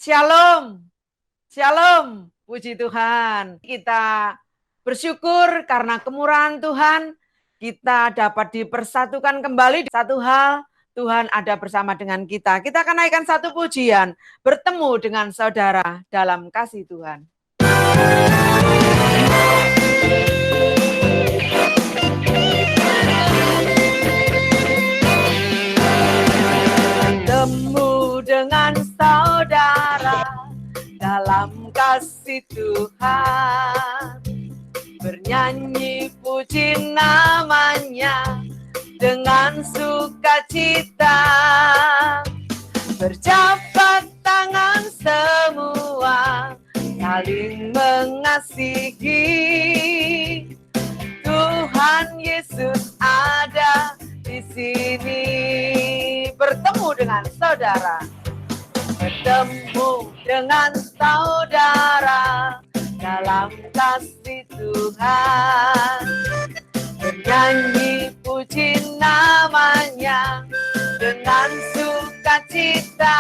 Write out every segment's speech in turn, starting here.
Shalom, shalom, puji Tuhan. Kita bersyukur karena kemurahan Tuhan, kita dapat dipersatukan kembali. Satu hal, Tuhan ada bersama dengan kita. Kita akan naikkan satu pujian, bertemu dengan saudara dalam kasih Tuhan. Bertemu dengan saudara dalam kasih Tuhan, bernyanyi puji namanya dengan sukacita, berjabat tangan semua saling mengasihi. Tuhan Yesus ada di sini. Bertemu dengan saudara, bertemu dengan saudara dalam kasih Tuhan, bernyanyi puji namanya dengan sukacita,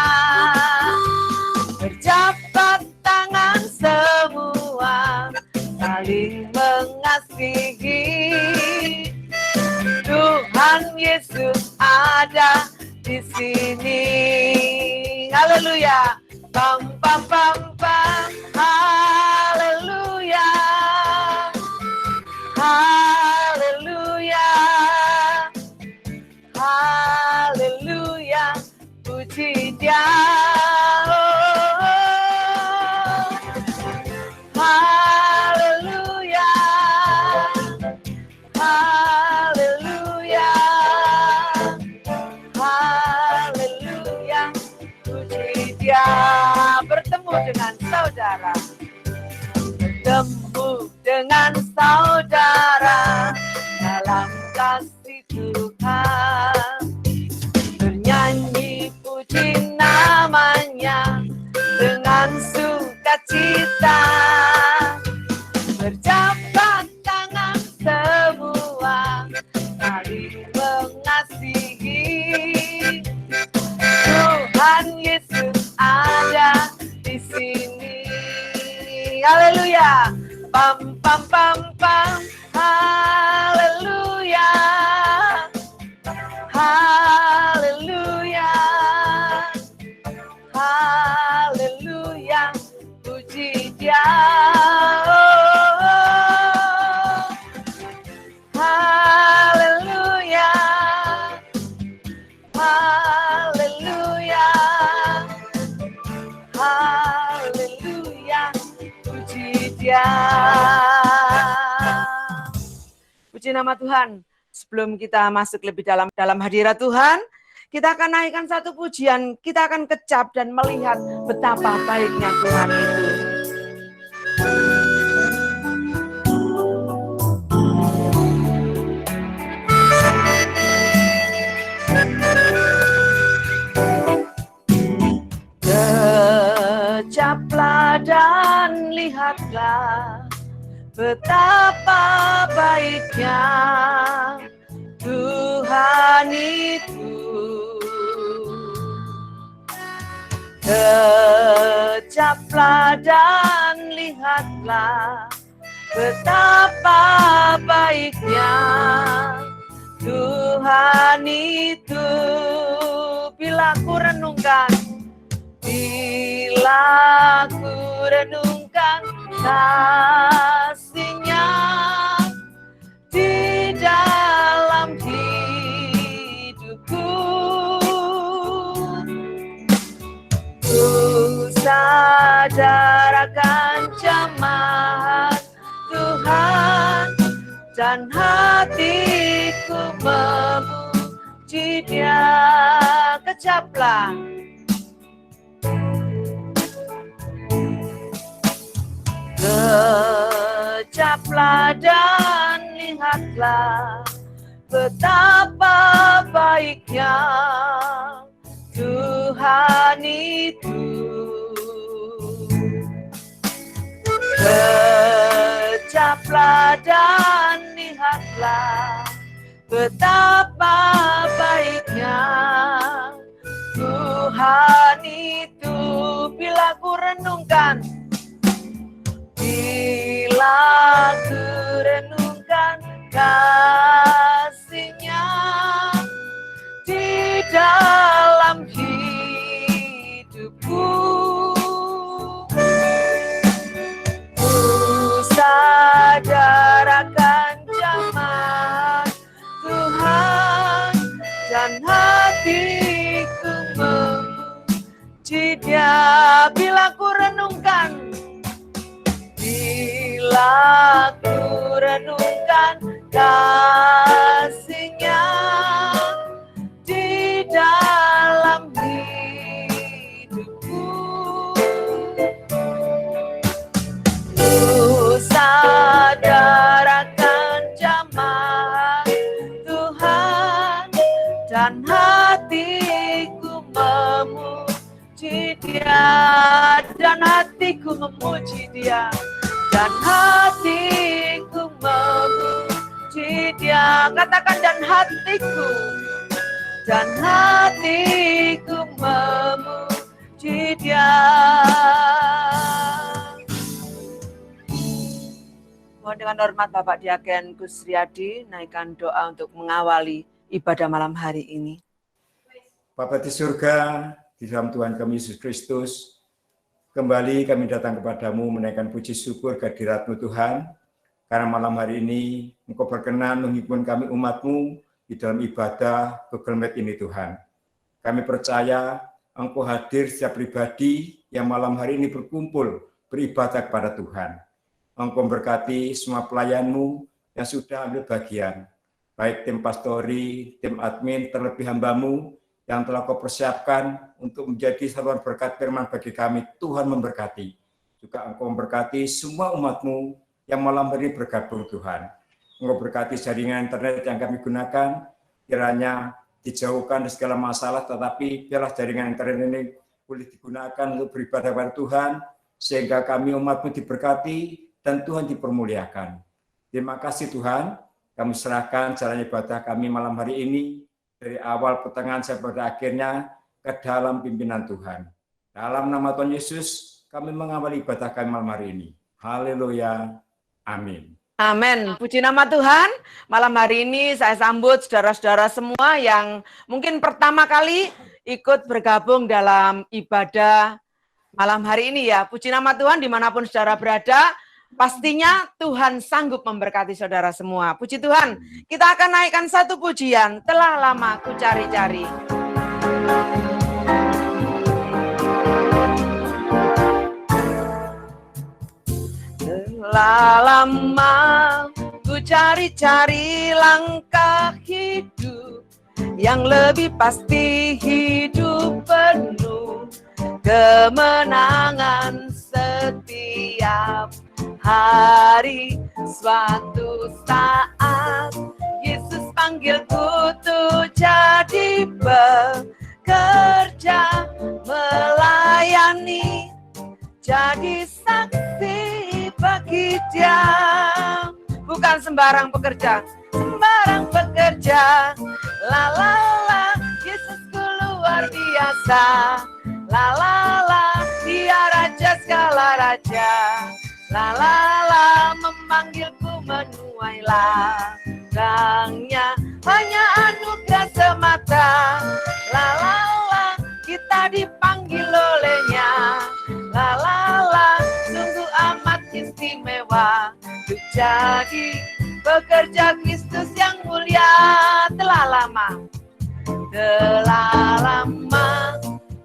berjabat tangan semua saling mengasihi. Tuhan Yesus ada di sini. Haleluya. Pam pam pam pam. Haleluya. Haleluya. Haleluya. Puji Dia. Haleluya. Haleluya. Haleluya. Puji Dia. Bertemu dengan saudara. Bertemu dengan saudara dalam kasih Tuhan, bernyanyi puji namanya dengan sukacita, berjabat tangan semua saling mengasihi. Tuhan Yesus ada di sini. Haleluya. Pam pam pam pam. Haleluya. Haleluya. Haleluya. Puji Dia. Haleluya. Haleluya. Haleluya. Puji Dia. Puji nama Tuhan. Sebelum kita masuk lebih dalam hadirat Tuhan, kita akan naikkan satu pujian. Kita akan kecap dan melihat betapa baiknya Tuhan itu. Kecaplah dan lihatlah betapa baiknya Tuhan itu. Kecaplah dan lihatlah betapa baiknya Tuhan itu. Bila ku renungkan, bila ku renungkan kasih-Nya di dalam hidupku, ku sadar akan jamahan Tuhan dan hatiku memuji Dia. Kecaplah. Kecaplah dan lihatlah betapa baiknya Tuhan itu. Kecaplah dan lihatlah betapa baiknya Tuhan itu. Bila ku renungkan, bila ku renungkan kasih-Nya di dalam hidupku, ku sadar akan jamaah Tuhan dan hatiku memuji Dia. Bila ku renungkan, bila ku renungkan kasih-Nya di dalam hidupku, ku sadar akan jamaah Tuhan dan hatiku memuji Dia, dan hatiku memuji Dia, dan hatiku memuji Dia. Katakan, dan hatiku memuji Dia. Mohon dengan hormat Bapak Diaken Gus Riyadi naikkan doa untuk mengawali ibadah malam hari ini. Bapa di surga, di dalam Tuhan kami Yesus Kristus, kembali kami datang kepadamu menaikkan puji syukur kehadirat-Mu Tuhan, karena malam hari ini Engkau berkenan menghimpun kami umat-Mu di dalam ibadah Google Meet ini Tuhan. Kami percaya Engkau hadir setiap pribadi yang malam hari ini berkumpul beribadah kepada Tuhan. Engkau memberkati semua pelayan-Mu yang sudah ambil bagian, baik tim pastori, tim admin, terlebih hamba-Mu yang telah Kau persiapkan untuk menjadi saluran berkat firman bagi kami. Tuhan memberkati. Juga Engkau memberkati semua umat-Mu yang malam hari bergabung Tuhan. Engkau berkati jaringan internet yang kami gunakan, kiranya dijauhkan dari segala masalah, tetapi biarlah jaringan internet ini boleh digunakan untuk beribadah kepada Tuhan, sehingga kami umat-Mu diberkati dan Tuhan dipermuliakan. Terima kasih Tuhan, kami serahkan jalan ibadah kami malam hari ini, dari awal pertengahan sampai pada akhirnya ke dalam pimpinan Tuhan. Dalam nama Tuhan Yesus, kami mengawali ibadah kami malam hari ini. Haleluya. Amin. Amin. Puji nama Tuhan. Malam hari ini saya sambut saudara-saudara semua yang mungkin pertama kali ikut bergabung dalam ibadah malam hari ini ya. Puji nama Tuhan dimanapun saudara berada. Pastinya Tuhan sanggup memberkati saudara semua. Puji Tuhan. Kita akan naikkan satu pujian. Telah lama ku cari-cari. Telah lama ku cari-cari langkah hidup yang lebih pasti, hidup penuh kemenangan setiap hari. Suatu saat Yesus panggilku tuh jadi bekerja, melayani, jadi saksi bagi Dia. Bukan sembarang pekerja, sembarang pekerja. La la la, Yesusku luar biasa. La la la, Dia raja segala raja. La la la, memanggilku menuai ladangnya, hanya anugerah semata. La la la, kita dipanggil olehnya. La la la, sungguh amat istimewa untuk jadi pekerja Kristus yang mulia. Telah lama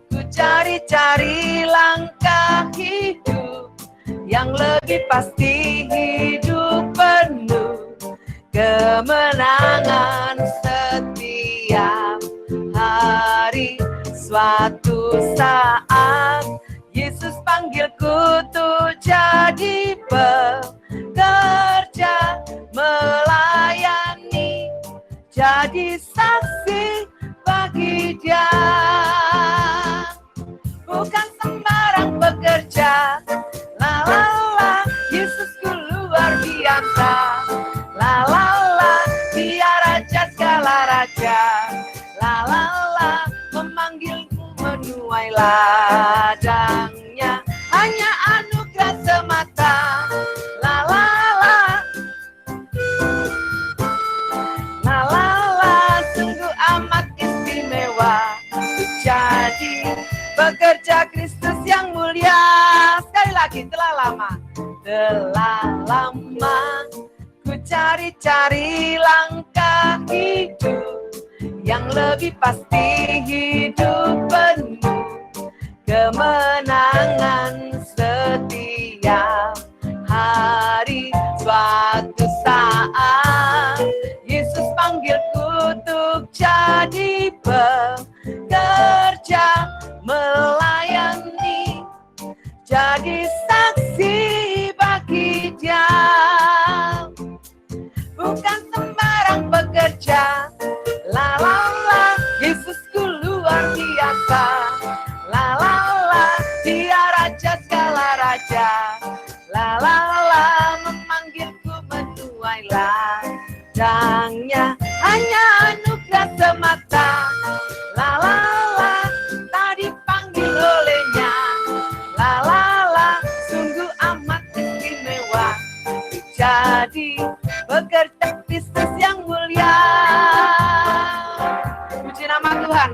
ku cari-cari langkah hidup yang lebih pasti, hidup penuh kemenangan setiap hari. Suatu saat Yesus panggilku tuh jadi bekerja, melayani, jadi saksi bagi Dia. Bukan sembarang bekerja. La la la, Yesusku luar biasa. La la la, Dia raja segala raja. La la la, memanggilku menuai ladangnya, hanya anugerah semata. La la la, la la la, sungguh amat istimewa jadi pekerja Kristus yang mulia. Sekali lagi, telah lama ku cari-cari langkah hidup yang lebih pasti, hidup penuh kemenangan setiap hari. Suatu saat Yesus panggilku untuk jadi pekerja, melayani, jadi saksi bagi Dia. Bukan sembarang pekerja. La la la, Yesusku luar biasa. La la la, Dia raja segala raja. La la la, memanggilku menuai ladangnya, hanya anugerah semata. La la la, tadi panggil olehnya. La la la, sungguh amat istimewa jadi pekerja Kristus yang mulia. Puji nama Tuhan.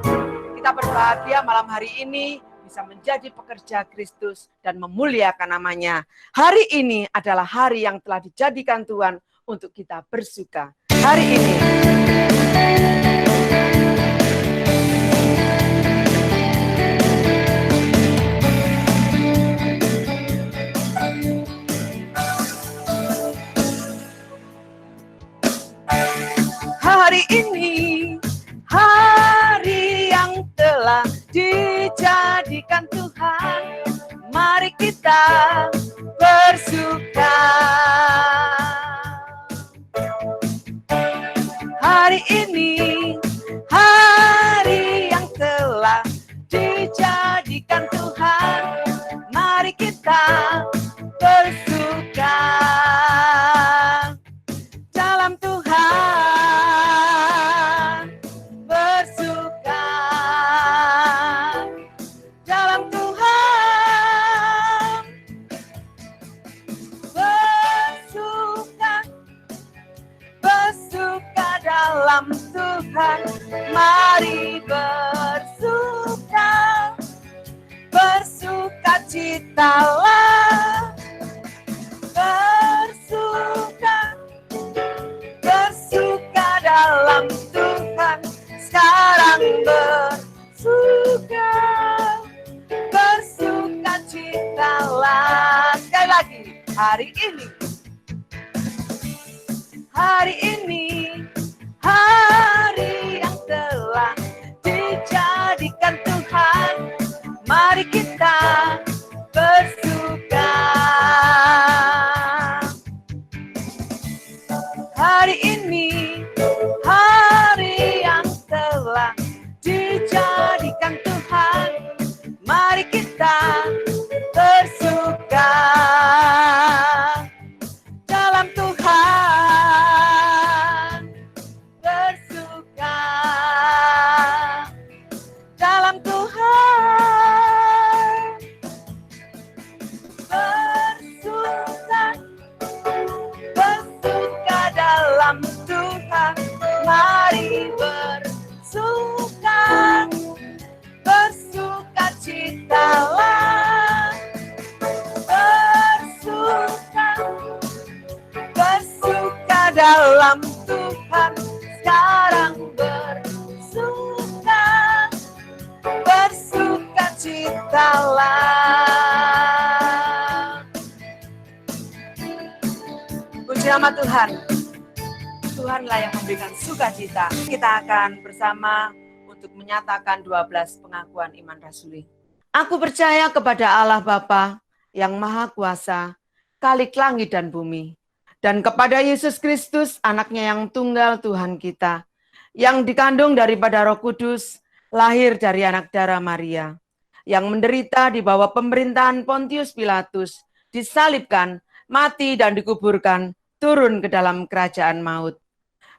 Kita berbahagia malam hari ini bisa menjadi pekerja Kristus dan memuliakan namanya. Hari ini adalah hari yang telah dijadikan Tuhan untuk kita bersuka. Hari ini hari yang telah dijadikan Tuhan, mari kita bersuka. Hari ini hari yang telah dijadikan Tuhan, mari kita bersuka dalam Tuhan, bersuka dalam Tuhan, bersuka dalam Tuhan, mari bersuka citalah, bersuka dalam Tuhan, sekarang bersuka citalah. Sekali lagi, hari ini hari yang telah dijadikan Tuhan, mari kita bersuka. Hari ini hari yang telah dijadikan Tuhan, mari kita bersuka dalam Tuhan, bersuka dalam Tuhan, bersuka dalam Tuhan, mari bersuka citalah, bersuka dalam Tuhan, sekarang bersuka citalah. Puji nama Tuhan. Tuhanlah yang memberikan sukacita. Kita akan bersama untuk menyatakan 12 pengakuan iman rasuli. Aku percaya kepada Allah Bapa yang Maha Kuasa, Khalik langit dan bumi, dan kepada Yesus Kristus, anaknya yang tunggal Tuhan kita, yang dikandung daripada Roh Kudus, lahir dari anak darah Maria, yang menderita di bawah pemerintahan Pontius Pilatus, disalibkan, mati dan dikuburkan, turun ke dalam kerajaan maut.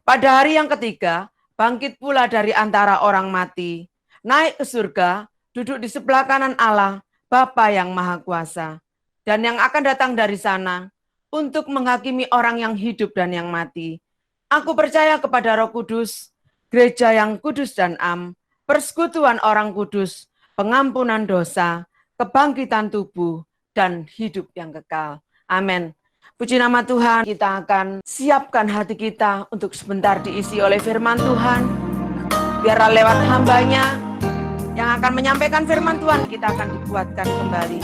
Pada hari yang ketiga, bangkit pula dari antara orang mati, naik ke surga, duduk di sebelah kanan Allah, Bapa yang Maha Kuasa, dan yang akan datang dari sana untuk menghakimi orang yang hidup dan yang mati. Aku percaya kepada Roh Kudus, gereja yang kudus dan am, persekutuan orang kudus, pengampunan dosa, kebangkitan tubuh, dan hidup yang kekal. Amin. Puji nama Tuhan, kita akan siapkan hati kita untuk sebentar diisi oleh firman Tuhan. Biarlah lewat hambanya yang akan menyampaikan firman Tuhan, kita akan dikuatkan kembali.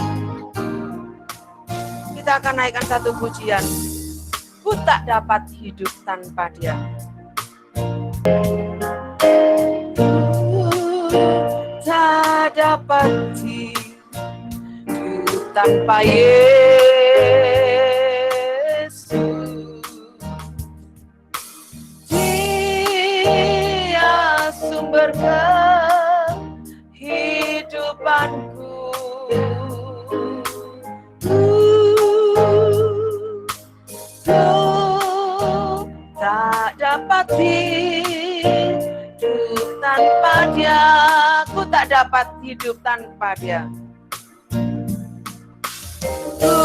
Kita akan naikkan satu pujian. Ku tak dapat hidup tanpa Dia. Tak dapat hidup tanpa Yesus. Dia sumber kehidupanku. Tak dapat hidup tanpa Dia. Ku tak dapat hidup tanpa Dia. Ku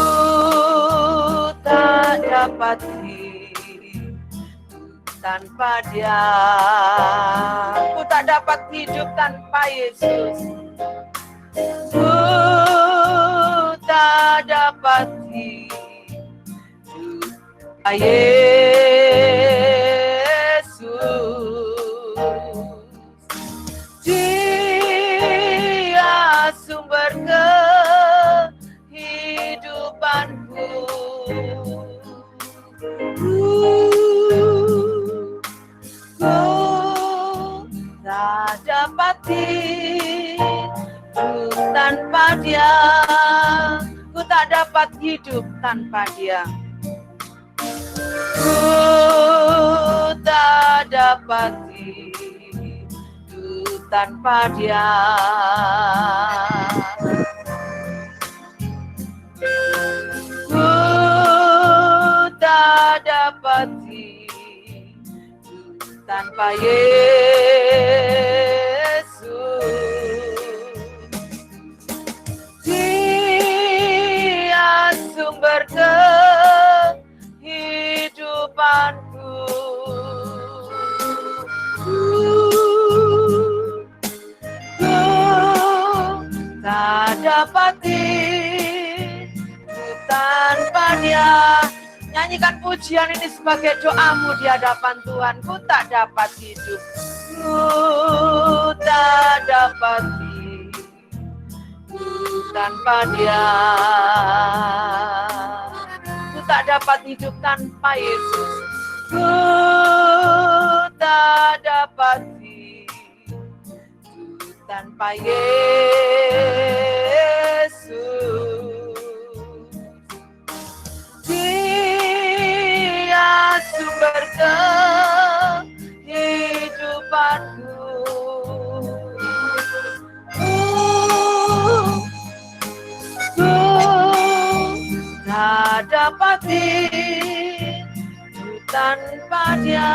tak dapat hidup tanpa Dia. Ku tak dapat hidup tanpa Yesus. Ku tak dapat hidup tanpa Yesus. Dia sumber kehidupanku. Tak dapat hidup tanpa Dia. Ku tak dapat hidup tanpa Dia. Ku tak dapat hidup tanpa Dia. Ku tak dapat hidup tanpa Yesus. Dia sumber kehidupanku. Ku tak dapat hidup tanpa Dia. Nyanyikan pujian ini sebagai doamu di hadapan Tuhan. Ku tak dapat hidup. Ku tak dapat hidup tanpa Dia. Ku tak dapat hidup tanpa Yesus. Ku tak dapat hidup tanpa Yesus. Dia sumber kehidupanku. Tak dapat hidup tanpa Dia.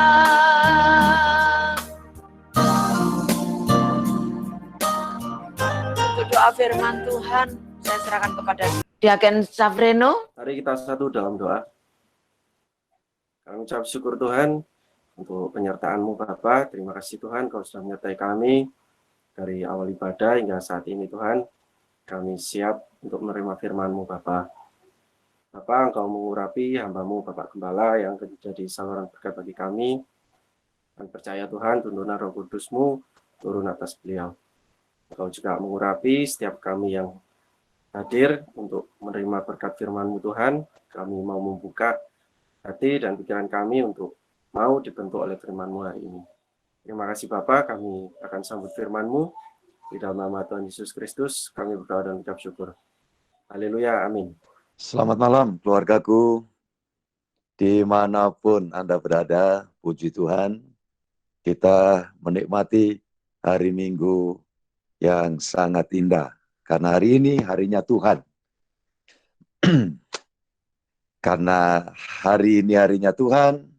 Untuk doa firman Tuhan, saya serahkan kepada Diaken Safreno. Mari kita satu dalam doa. Kami ucap syukur Tuhan untuk penyertaan-Mu Bapa. Terima kasih Tuhan, Kau sudah menyertai kami dari awal ibadah hingga saat ini Tuhan. Kami siap untuk menerima firman-Mu Bapa. Bapa, Engkau mengurapi hamba-Mu Bapak Gembala yang menjadi saluran berkat bagi kami. Dan percaya Tuhan, tuntunan Roh Kudus-Mu turun atas beliau. Engkau juga mengurapi setiap kami yang hadir untuk menerima berkat firman-Mu Tuhan. Kami mau membuka hati dan pikiran kami untuk mau dibentuk oleh firman-Mu hari ini. Terima kasih Bapak, kami akan sambut firman-Mu. Di dalam nama Tuhan Yesus Kristus, kami berdoa dan ucap syukur. Haleluya, amin. Selamat malam keluargaku, dimanapun Anda berada, puji Tuhan, kita menikmati hari Minggu yang sangat indah. Karena hari ini harinya Tuhan. Karena hari ini harinya Tuhan,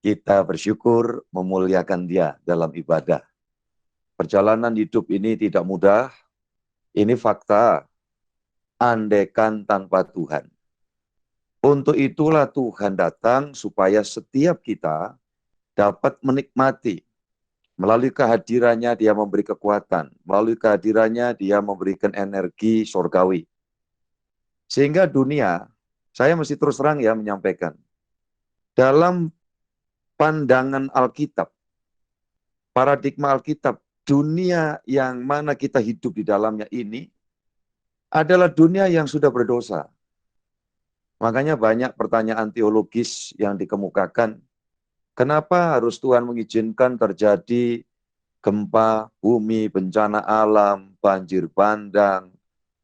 kita bersyukur memuliakan Dia dalam ibadah. Perjalanan hidup ini tidak mudah, ini fakta. andaikan tanpa Tuhan. Untuk itulah Tuhan datang supaya setiap kita dapat menikmati. Melalui kehadirannya dia memberi kekuatan. Melalui kehadirannya dia memberikan energi surgawi. Sehingga dunia, saya mesti terus terang ya menyampaikan. Dalam pandangan Alkitab, paradigma Alkitab, dunia yang mana kita hidup di dalamnya ini adalah dunia yang sudah berdosa. Makanya banyak pertanyaan teologis yang dikemukakan. Kenapa harus Tuhan mengizinkan terjadi gempa, bumi, bencana alam, banjir bandang,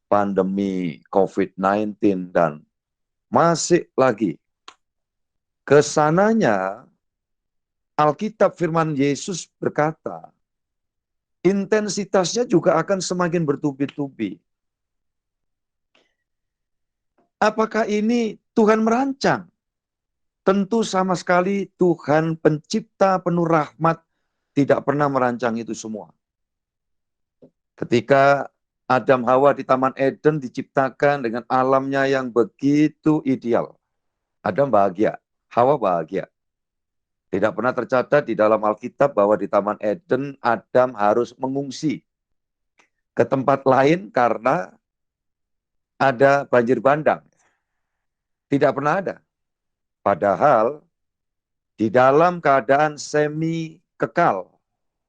pandemi COVID-19, dan masih lagi. Kesananya, Alkitab firman Yesus berkata, intensitasnya juga akan semakin bertubi-tubi. Apakah ini Tuhan merancang? Tentu sama sekali Tuhan pencipta penuh rahmat tidak pernah merancang itu semua. Ketika Adam Hawa di Taman Eden diciptakan dengan alamnya yang begitu ideal. Adam bahagia, Hawa bahagia. Tidak pernah tercatat di dalam Alkitab bahwa di Taman Eden Adam harus mengungsi ke tempat lain karena ada banjir bandang. Tidak pernah ada. Padahal di dalam keadaan semi kekal,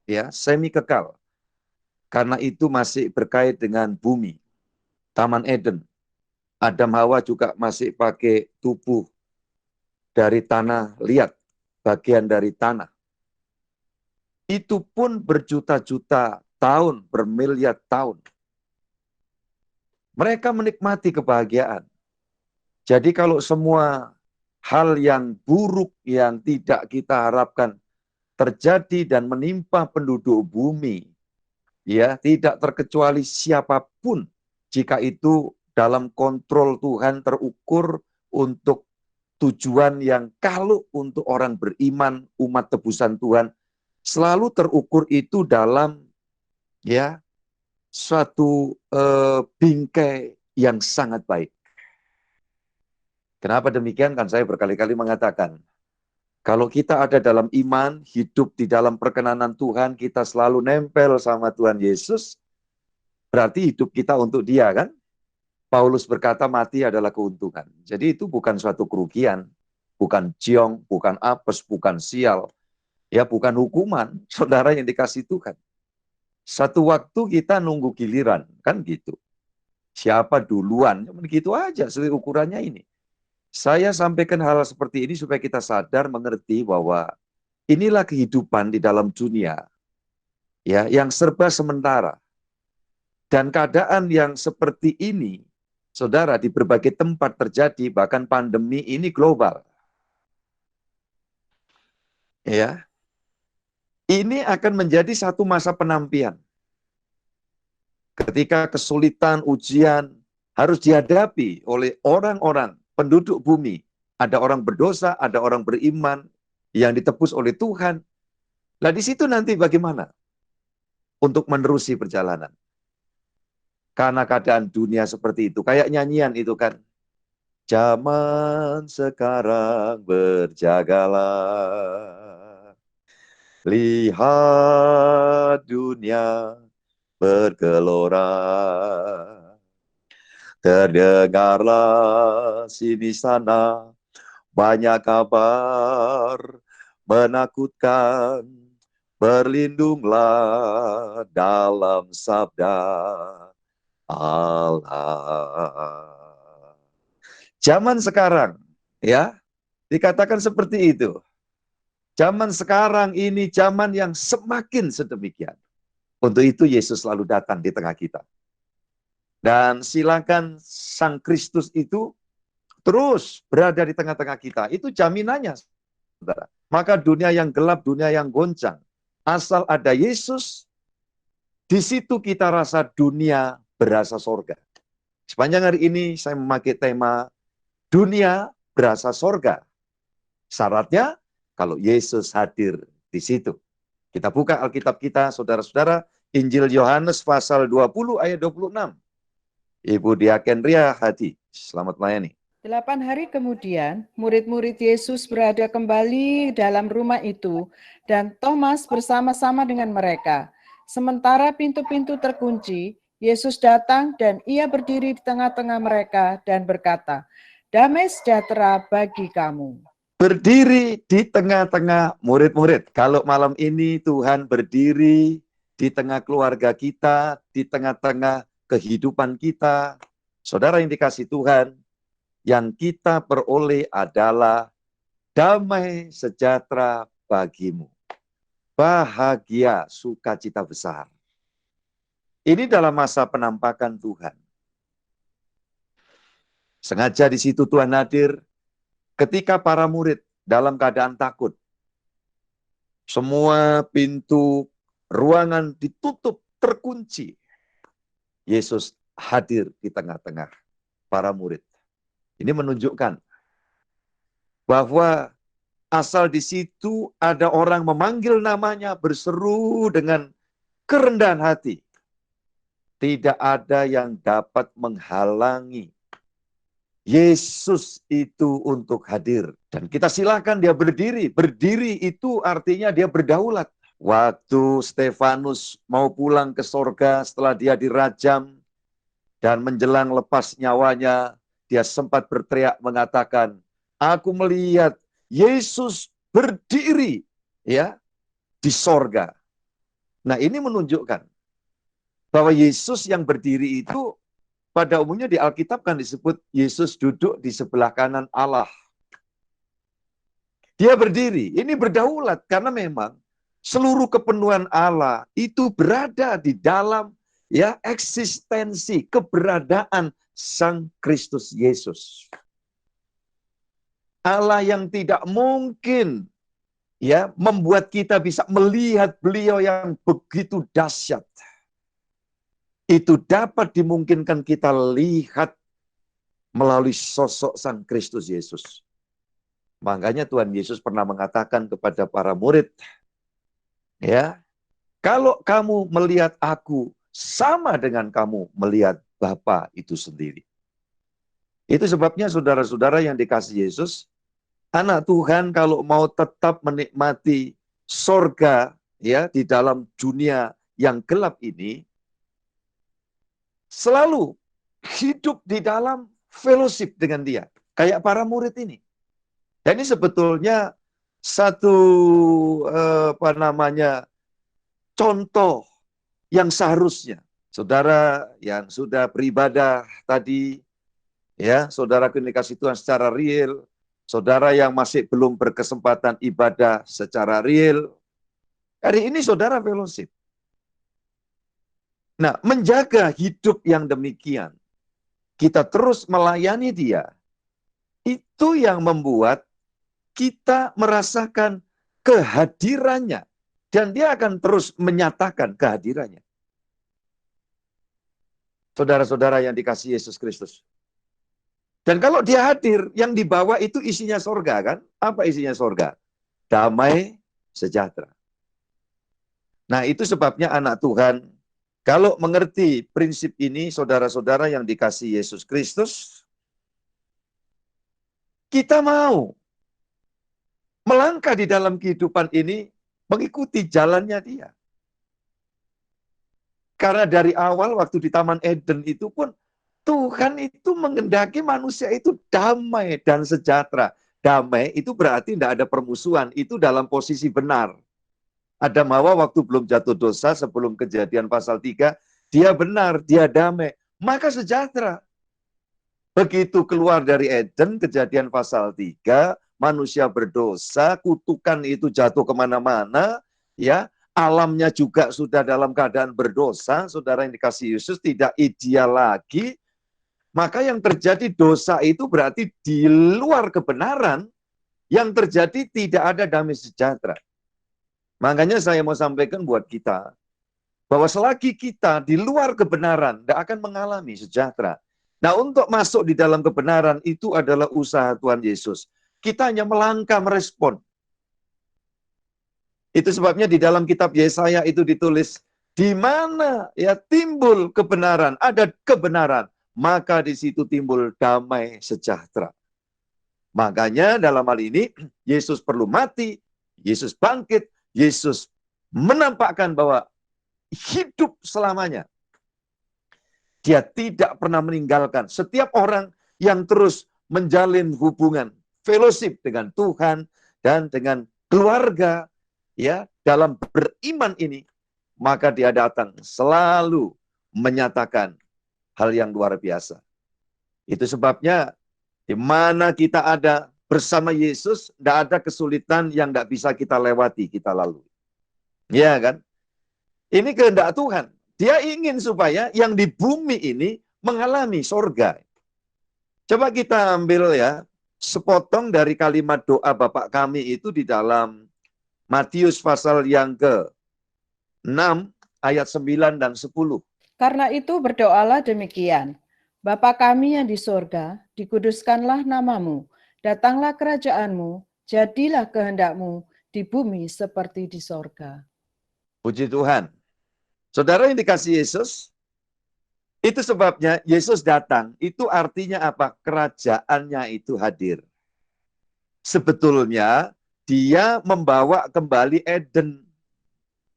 ya, semi kekal. Karena itu masih berkait dengan bumi. Taman Eden. Adam Hawa juga masih pakai tubuh dari tanah liat, bagian dari tanah. Itu pun berjuta-juta tahun, bermiliar tahun. Mereka menikmati kebahagiaan. Jadi kalau semua hal yang buruk yang tidak kita harapkan terjadi dan menimpa penduduk bumi, ya, tidak terkecuali siapapun, jika itu dalam kontrol Tuhan terukur untuk tujuan yang kalau untuk orang beriman, umat tebusan Tuhan, selalu terukur itu dalam ya suatu bingkai yang sangat baik. Kenapa demikian? Kan saya berkali-kali mengatakan, kalau kita ada dalam iman, hidup di dalam perkenanan Tuhan, kita selalu nempel sama Tuhan Yesus, berarti hidup kita untuk Dia, kan? Paulus berkata mati adalah keuntungan. Jadi itu bukan suatu kerugian, bukan ciong, bukan apes, bukan sial, ya bukan hukuman, saudara yang dikasih Tuhan. Satu waktu kita nunggu giliran, kan gitu. Siapa duluan, begitu aja, ukurannya ini. Saya sampaikan hal seperti ini supaya kita sadar, mengerti bahwa inilah kehidupan di dalam dunia, ya, yang serba sementara. Dan keadaan yang seperti ini, saudara, di berbagai tempat terjadi, bahkan pandemi ini global. Ya, ini akan menjadi satu masa penampian. Ketika kesulitan, ujian harus dihadapi oleh orang-orang penduduk bumi. Ada orang berdosa, ada orang beriman yang ditebus oleh Tuhan. Nah, di situ nanti bagaimana untuk menerusi perjalanan? Karena keadaan dunia seperti itu, kayak nyanyian itu kan. Zaman sekarang berjagalah, lihat dunia bergelora. Terdengarlah sini sana banyak kabar menakutkan, berlindunglah dalam sabda Allah. Zaman sekarang, ya, dikatakan seperti itu. Zaman sekarang ini zaman yang semakin sedemikian. Untuk itu Yesus selalu datang di tengah kita. Dan silakan Sang Kristus itu terus berada di tengah-tengah kita. Itu jaminannya, saudara. Maka dunia yang gelap, dunia yang goncang, asal ada Yesus, di situ kita rasa dunia berasa sorga. Sepanjang hari ini saya memakai tema dunia berasa sorga. Syaratnya kalau Yesus hadir di situ. Kita buka Alkitab kita, saudara-saudara, Injil Yohanes pasal 20 ayat 26. Ibu Diaken Ria Hadi, selamat melayani. 8 hari kemudian, murid-murid Yesus berada kembali dalam rumah itu, dan Thomas bersama-sama dengan mereka. Sementara pintu-pintu terkunci, Yesus datang dan ia berdiri di tengah-tengah mereka dan berkata, "Damai sejahtera bagi kamu." Berdiri di tengah-tengah murid-murid. Kalau malam ini Tuhan berdiri di tengah keluarga kita, di tengah-tengah kehidupan kita, saudara yang dikasih Tuhan, yang kita peroleh adalah damai sejahtera bagimu. Bahagia, sukacita besar. Ini dalam masa penampakan Tuhan. Sengaja di situ Tuhan hadir ketika para murid dalam keadaan takut. Semua pintu ruangan ditutup, terkunci. Yesus hadir di tengah-tengah para murid. Ini menunjukkan bahwa asal di situ ada orang memanggil namanya, berseru dengan kerendahan hati. Tidak ada yang dapat menghalangi Yesus itu untuk hadir. Dan kita silakan dia berdiri. Berdiri itu artinya dia berdaulat. Waktu Stefanus mau pulang ke sorga setelah dia dirajam dan menjelang lepas nyawanya, dia sempat berteriak mengatakan, "Aku melihat Yesus berdiri ya di sorga." Nah, ini menunjukkan bahwa Yesus yang berdiri itu pada umumnya di Alkitab kan disebut Yesus duduk di sebelah kanan Allah. Dia berdiri, ini berdaulat karena memang seluruh kepenuhan Allah itu berada di dalam ya eksistensi, keberadaan Sang Kristus Yesus. Allah yang tidak mungkin ya membuat kita bisa melihat beliau yang begitu dahsyat. Itu dapat dimungkinkan kita lihat melalui sosok Sang Kristus Yesus. Makanya Tuhan Yesus pernah mengatakan kepada para murid, ya, kalau kamu melihat aku sama dengan kamu melihat Bapa itu sendiri. Itu sebabnya saudara-saudara yang dikasihi Yesus, anak Tuhan kalau mau tetap menikmati sorga ya di dalam dunia yang gelap ini, selalu hidup di dalam fellowship dengan dia. Kayak para murid ini. Dan ini sebetulnya satu contoh yang seharusnya saudara yang sudah beribadah tadi, ya, saudara dikasih Tuhan secara real, saudara yang masih belum berkesempatan ibadah secara real, hari ini saudara fellowship. Nah, menjaga hidup yang demikian, kita terus melayani dia, itu yang membuat kita merasakan kehadirannya, dan dia akan terus menyatakan kehadirannya. Saudara-saudara yang dikasihi Yesus Kristus. Dan kalau dia hadir, yang dibawa itu isinya sorga kan? Apa isinya sorga? Damai sejahtera. Nah, itu sebabnya anak Tuhan, kalau mengerti prinsip ini, saudara-saudara yang dikasihi Yesus Kristus, kita mau melangkah di dalam kehidupan ini, mengikuti jalannya dia. Karena dari awal waktu di Taman Eden itu pun, Tuhan itu mengendaki manusia itu damai dan sejahtera. Damai itu berarti tidak ada permusuhan, itu dalam posisi benar. Adam Hawa waktu belum jatuh dosa, sebelum Kejadian pasal 3, dia benar, dia damai, maka sejahtera. Begitu keluar dari Eden, Kejadian pasal 3, manusia berdosa, kutukan itu jatuh kemana-mana, ya, alamnya juga sudah dalam keadaan berdosa, saudara yang dikasihi Yesus, tidak ideal lagi, maka yang terjadi dosa itu berarti di luar kebenaran, yang terjadi tidak ada damai sejahtera. Makanya saya mau sampaikan buat kita, bahwa selagi kita di luar kebenaran, tidak akan mengalami sejahtera. Nah, untuk masuk di dalam kebenaran, itu adalah usaha Tuhan Yesus. Kita hanya melangkah merespon. Itu sebabnya di dalam kitab Yesaya itu ditulis, di mana ya timbul kebenaran, ada kebenaran, maka di situ timbul damai sejahtera. Makanya dalam hal ini, Yesus perlu mati, Yesus bangkit, Yesus menampakkan bahwa hidup selamanya. Dia tidak pernah meninggalkan setiap orang yang terus menjalin hubungan fellowship dengan Tuhan dan dengan keluarga, ya, dalam beriman ini, maka dia datang selalu menyatakan hal yang luar biasa. Itu sebabnya di mana kita ada bersama Yesus, tidak ada kesulitan yang tidak bisa kita lewati, kita lalui. Ya kan? Ini kehendak Tuhan. Dia ingin supaya yang di bumi ini mengalami sorga. Coba kita ambil ya, sepotong dari kalimat doa Bapa kami itu di dalam Matius pasal yang ke-6 ayat 9 dan 10. Karena itu berdoalah demikian. Bapa kami yang di sorga, dikuduskanlah namamu, datanglah kerajaanmu, jadilah kehendakmu di bumi seperti di sorga. Puji Tuhan. Saudara yang dikasihi Yesus, itu sebabnya Yesus datang, itu artinya apa? Kerajaannya itu hadir. Sebetulnya dia membawa kembali Eden,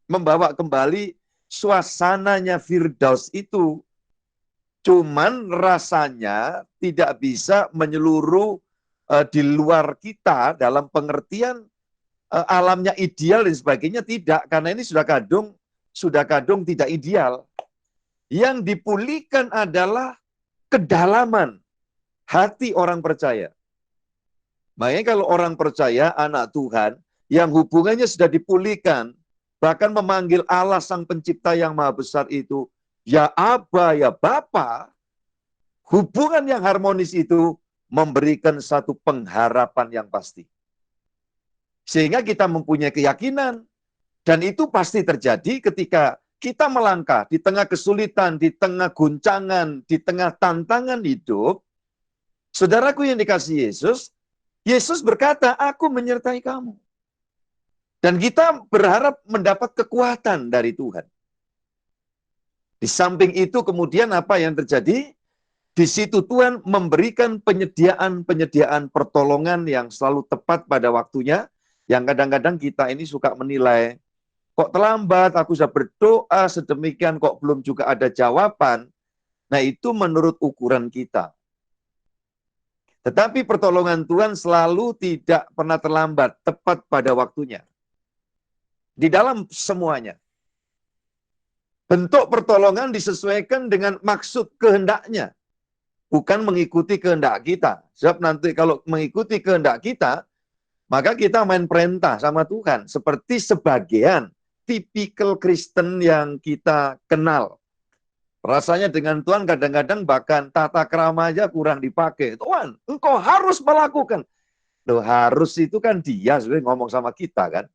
membawa kembali suasananya Firdaus itu. Cuman rasanya tidak bisa menyeluruh di luar kita dalam pengertian alamnya ideal dan sebagainya, tidak. Karena ini sudah kadung tidak ideal. Yang dipulihkan adalah kedalaman hati orang percaya. Makanya kalau orang percaya, anak Tuhan, yang hubungannya sudah dipulihkan, bahkan memanggil Allah Sang Pencipta yang Maha Besar itu, ya Aba, ya Bapa, hubungan yang harmonis itu memberikan satu pengharapan yang pasti. Sehingga kita mempunyai keyakinan, dan itu pasti terjadi ketika kita melangkah di tengah kesulitan, di tengah guncangan, di tengah tantangan hidup. Saudaraku yang dikasihi Yesus, Yesus berkata, aku menyertai kamu. Dan kita berharap mendapat kekuatan dari Tuhan. Di samping itu kemudian apa yang terjadi? Di situ Tuhan memberikan penyediaan pertolongan yang selalu tepat pada waktunya, yang kadang-kadang kita ini suka menilai, kok terlambat, aku sudah berdoa sedemikian, kok belum juga ada jawaban. Nah itu menurut ukuran kita. Tetapi pertolongan Tuhan selalu tidak pernah terlambat, tepat pada waktunya. Di dalam semuanya. Bentuk pertolongan disesuaikan dengan maksud kehendaknya. Bukan mengikuti kehendak kita. Sebab nanti kalau mengikuti kehendak kita, maka kita main perintah sama Tuhan. Seperti sebagian tipikal Kristen yang kita kenal. Rasanya dengan Tuhan kadang-kadang bahkan tata krama aja kurang dipakai. Tuhan, engkau harus melakukan. Loh, harus itu kan dia sebenarnya ngomong sama kita kan.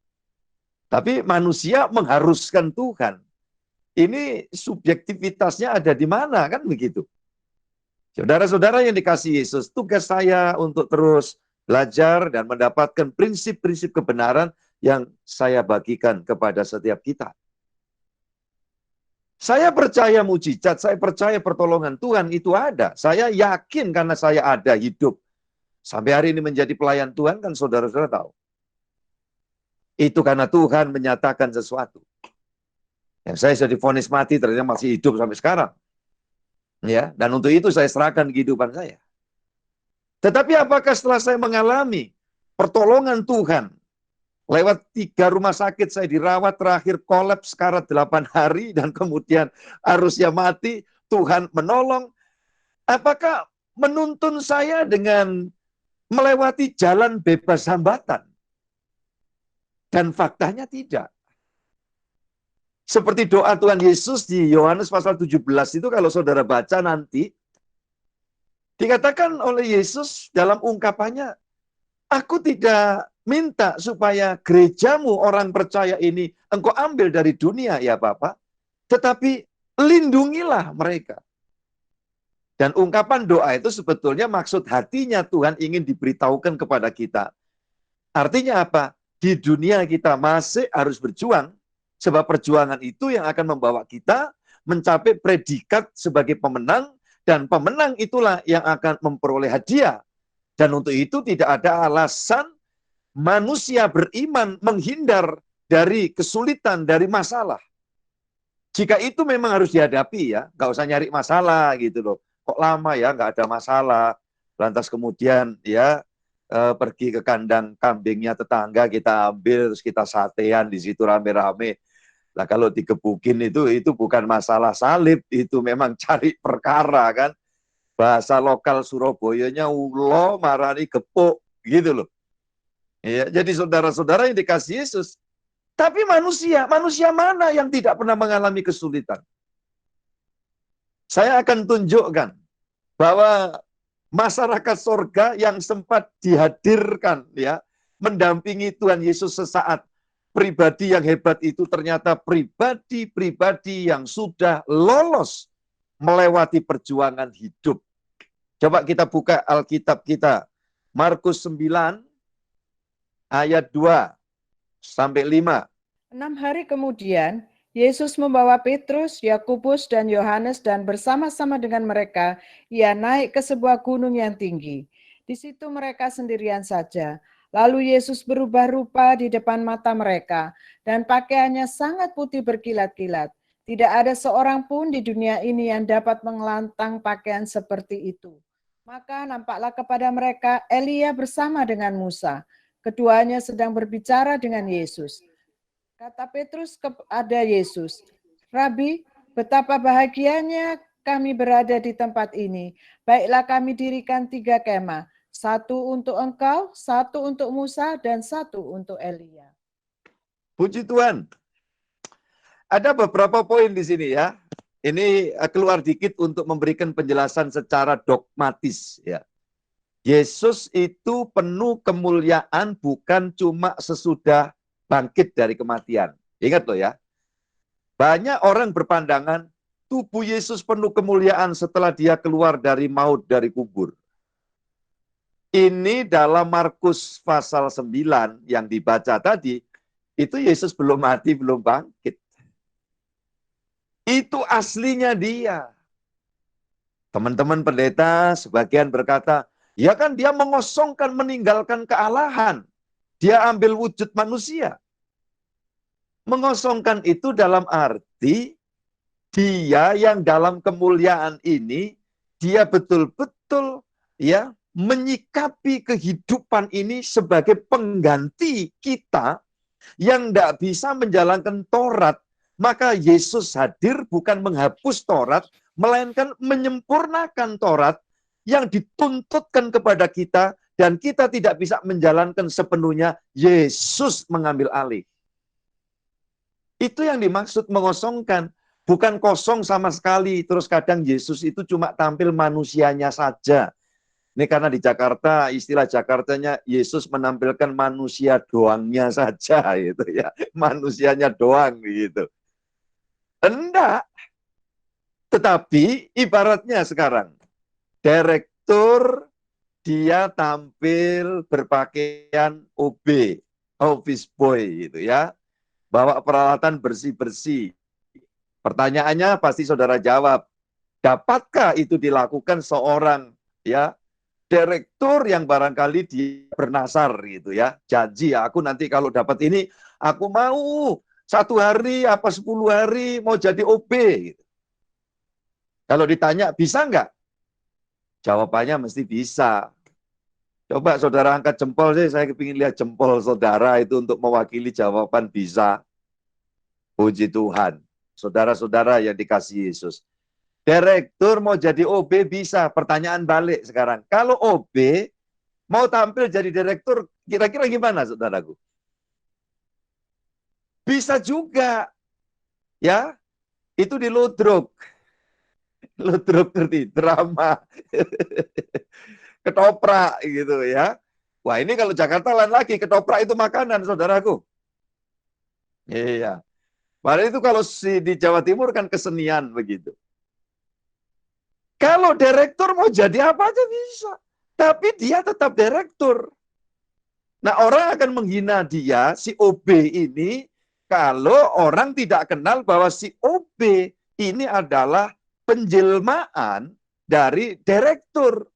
Tapi manusia mengharuskan Tuhan. Ini subjektivitasnya ada di mana kan begitu. Saudara-saudara yang dikasihi Yesus, tugas saya untuk terus belajar dan mendapatkan prinsip-prinsip kebenaran yang saya bagikan kepada setiap kita. Saya percaya mujizat, saya percaya pertolongan Tuhan itu ada. Saya yakin karena saya ada hidup. Sampai hari ini menjadi pelayan Tuhan kan saudara-saudara tahu. Itu karena Tuhan menyatakan sesuatu. Yang saya sudah divonis mati ternyata masih hidup sampai sekarang. Ya, dan untuk itu saya serahkan kehidupan saya. Tetapi apakah setelah saya mengalami pertolongan Tuhan, lewat 3 rumah sakit saya dirawat, terakhir kolaps sekarat 8 hari, dan kemudian harusnya mati, Tuhan menolong. Apakah menuntun saya dengan melewati jalan bebas hambatan? Dan faktanya tidak. Seperti doa Tuhan Yesus di Yohanes pasal 17 itu kalau saudara baca nanti, dikatakan oleh Yesus dalam ungkapannya, aku tidak minta supaya gerejamu orang percaya ini engkau ambil dari dunia ya Bapak, tetapi lindungilah mereka. Dan ungkapan doa itu sebetulnya maksud hatinya Tuhan ingin diberitahukan kepada kita. Artinya apa? Di dunia kita masih harus berjuang, sebab perjuangan itu yang akan membawa kita mencapai predikat sebagai pemenang dan pemenang itulah yang akan memperoleh hadiah. Dan untuk itu tidak ada alasan manusia beriman menghindar dari kesulitan, dari masalah. Jika itu memang harus dihadapi ya, nggak usah nyari masalah gitu loh. Kok lama ya, nggak ada masalah. Lantas kemudian ya pergi ke kandang kambingnya tetangga, kita ambil, terus kita satean di situ rame-rame. Nah kalau digebukin itu bukan masalah salib, itu memang cari perkara kan. Bahasa lokal Surabayanya ulo marani gepuk gitu loh. Ya, jadi saudara-saudara yang dikasih Yesus, tapi manusia mana yang tidak pernah mengalami kesulitan? Saya akan tunjukkan bahwa masyarakat sorga yang sempat dihadirkan ya, mendampingi Tuhan Yesus sesaat, pribadi yang hebat itu ternyata pribadi-pribadi yang sudah lolos melewati perjuangan hidup. Coba kita buka Alkitab kita. Markus 9 ayat 2 sampai 5. 6 hari kemudian, Yesus membawa Petrus, Yakobus, dan Yohanes dan bersama-sama dengan mereka, ia naik ke sebuah gunung yang tinggi. Di situ mereka sendirian saja. Lalu Yesus berubah rupa di depan mata mereka, dan pakaiannya sangat putih berkilat-kilat. Tidak ada seorang pun di dunia ini yang dapat mengelantang pakaian seperti itu. Maka nampaklah kepada mereka Elia bersama dengan Musa. Keduanya sedang berbicara dengan Yesus. Kata Petrus kepada Yesus, Rabi, betapa bahagianya kami berada di tempat ini. Baiklah kami dirikan 3 kemah. 1 untuk engkau, 1 untuk Musa, dan 1 untuk Elia. Puji Tuhan. Ada beberapa poin di sini ya. Ini keluar dikit untuk memberikan penjelasan secara dogmatis ya. Yesus itu penuh kemuliaan bukan cuma sesudah bangkit dari kematian. Ingat loh ya. Banyak orang berpandangan tubuh Yesus penuh kemuliaan setelah dia keluar dari maut, dari kubur. Ini dalam Markus pasal 9 yang dibaca tadi, itu Yesus belum mati, belum bangkit. Itu aslinya dia. Teman-teman pendeta sebagian berkata, ya kan dia mengosongkan, meninggalkan kealahan. Dia ambil wujud manusia. Mengosongkan itu dalam arti dia yang dalam kemuliaan ini, dia betul-betul ya menyikapi kehidupan ini sebagai pengganti kita yang tidak bisa menjalankan Taurat. Maka Yesus hadir bukan menghapus Taurat, melainkan menyempurnakan Taurat yang dituntutkan kepada kita dan kita tidak bisa menjalankan sepenuhnya. Yesus mengambil alih. Itu yang dimaksud mengosongkan. Bukan kosong sama sekali. Terus kadang Yesus itu cuma tampil manusianya saja. Ini karena di Jakarta, istilah Jakartanya Yesus menampilkan manusia doangnya saja gitu ya. Manusianya doang gitu. Enggak. Tetapi ibaratnya sekarang direktur dia tampil berpakaian OB, office boy gitu ya. Bawa peralatan bersih-bersih. Pertanyaannya pasti saudara jawab, dapatkah itu dilakukan seorang ya direktur yang barangkali dia bernasar gitu ya, janji aku nanti kalau dapat ini aku mau 1 hari apa 10 hari mau jadi OB gitu. Kalau ditanya bisa nggak? Jawabannya mesti bisa. Coba saudara angkat jempol sih, saya kepingin lihat jempol saudara itu untuk mewakili jawaban bisa. Puji Tuhan. Saudara-saudara yang dikasihi Yesus. Direktur mau jadi OB bisa. Pertanyaan balik sekarang. Kalau OB mau tampil jadi direktur, kira-kira gimana saudaraku? Bisa juga. Ya, itu di Ludruk. Ludruk ngerti, drama. Ketoprak gitu ya. Wah ini kalau Jakarta lain lagi, ketoprak itu makanan saudaraku. Iya. Padahal itu kalau di Jawa Timur kan kesenian begitu. Kalau direktur mau jadi apa aja bisa. Tapi dia tetap direktur. Nah orang akan menghina dia, si OB ini, kalau orang tidak kenal bahwa si OB ini adalah penjelmaan dari direktur.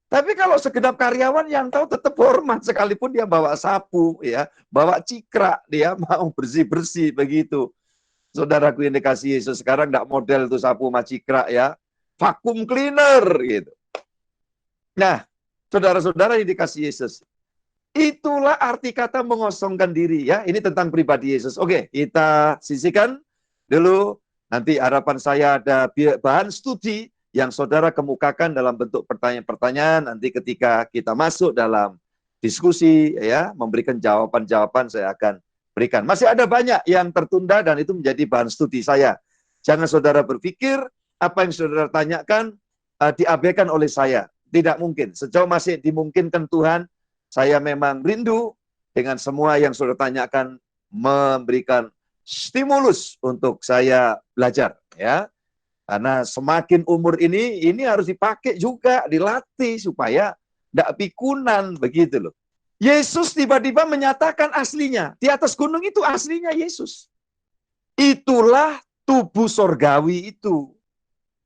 Tapi kalau segenap karyawan yang tahu tetap hormat, sekalipun dia bawa sapu, ya, bawa cikrak, dia mau bersih-bersih begitu. Saudaraku yang dikasih Yesus, sekarang enggak model tuh sapu sama cikrak, ya, vacuum cleaner gitu. Nah, saudara-saudara yang dikasih Yesus, itulah arti kata mengosongkan diri, ya. Ini tentang pribadi Yesus. Oke, kita sisihkan dulu. Nanti harapan saya ada bahan studi yang saudara kemukakan dalam bentuk pertanyaan-pertanyaan. Nanti ketika kita masuk dalam diskusi, ya, memberikan jawaban-jawaban saya akan berikan. Masih ada banyak yang tertunda dan itu menjadi bahan studi saya. Jangan saudara berpikir apa yang saudara tanyakan diabaikan oleh saya. Tidak mungkin. Sejauh masih dimungkinkan Tuhan, saya memang rindu dengan semua yang saudara tanyakan, memberikan stimulus untuk saya belajar, ya. Karena semakin umur ini harus dipakai juga, dilatih supaya tidak pikunan, begitu loh. Yesus tiba-tiba menyatakan aslinya. Di atas gunung itu aslinya Yesus. Itulah tubuh sorgawi itu.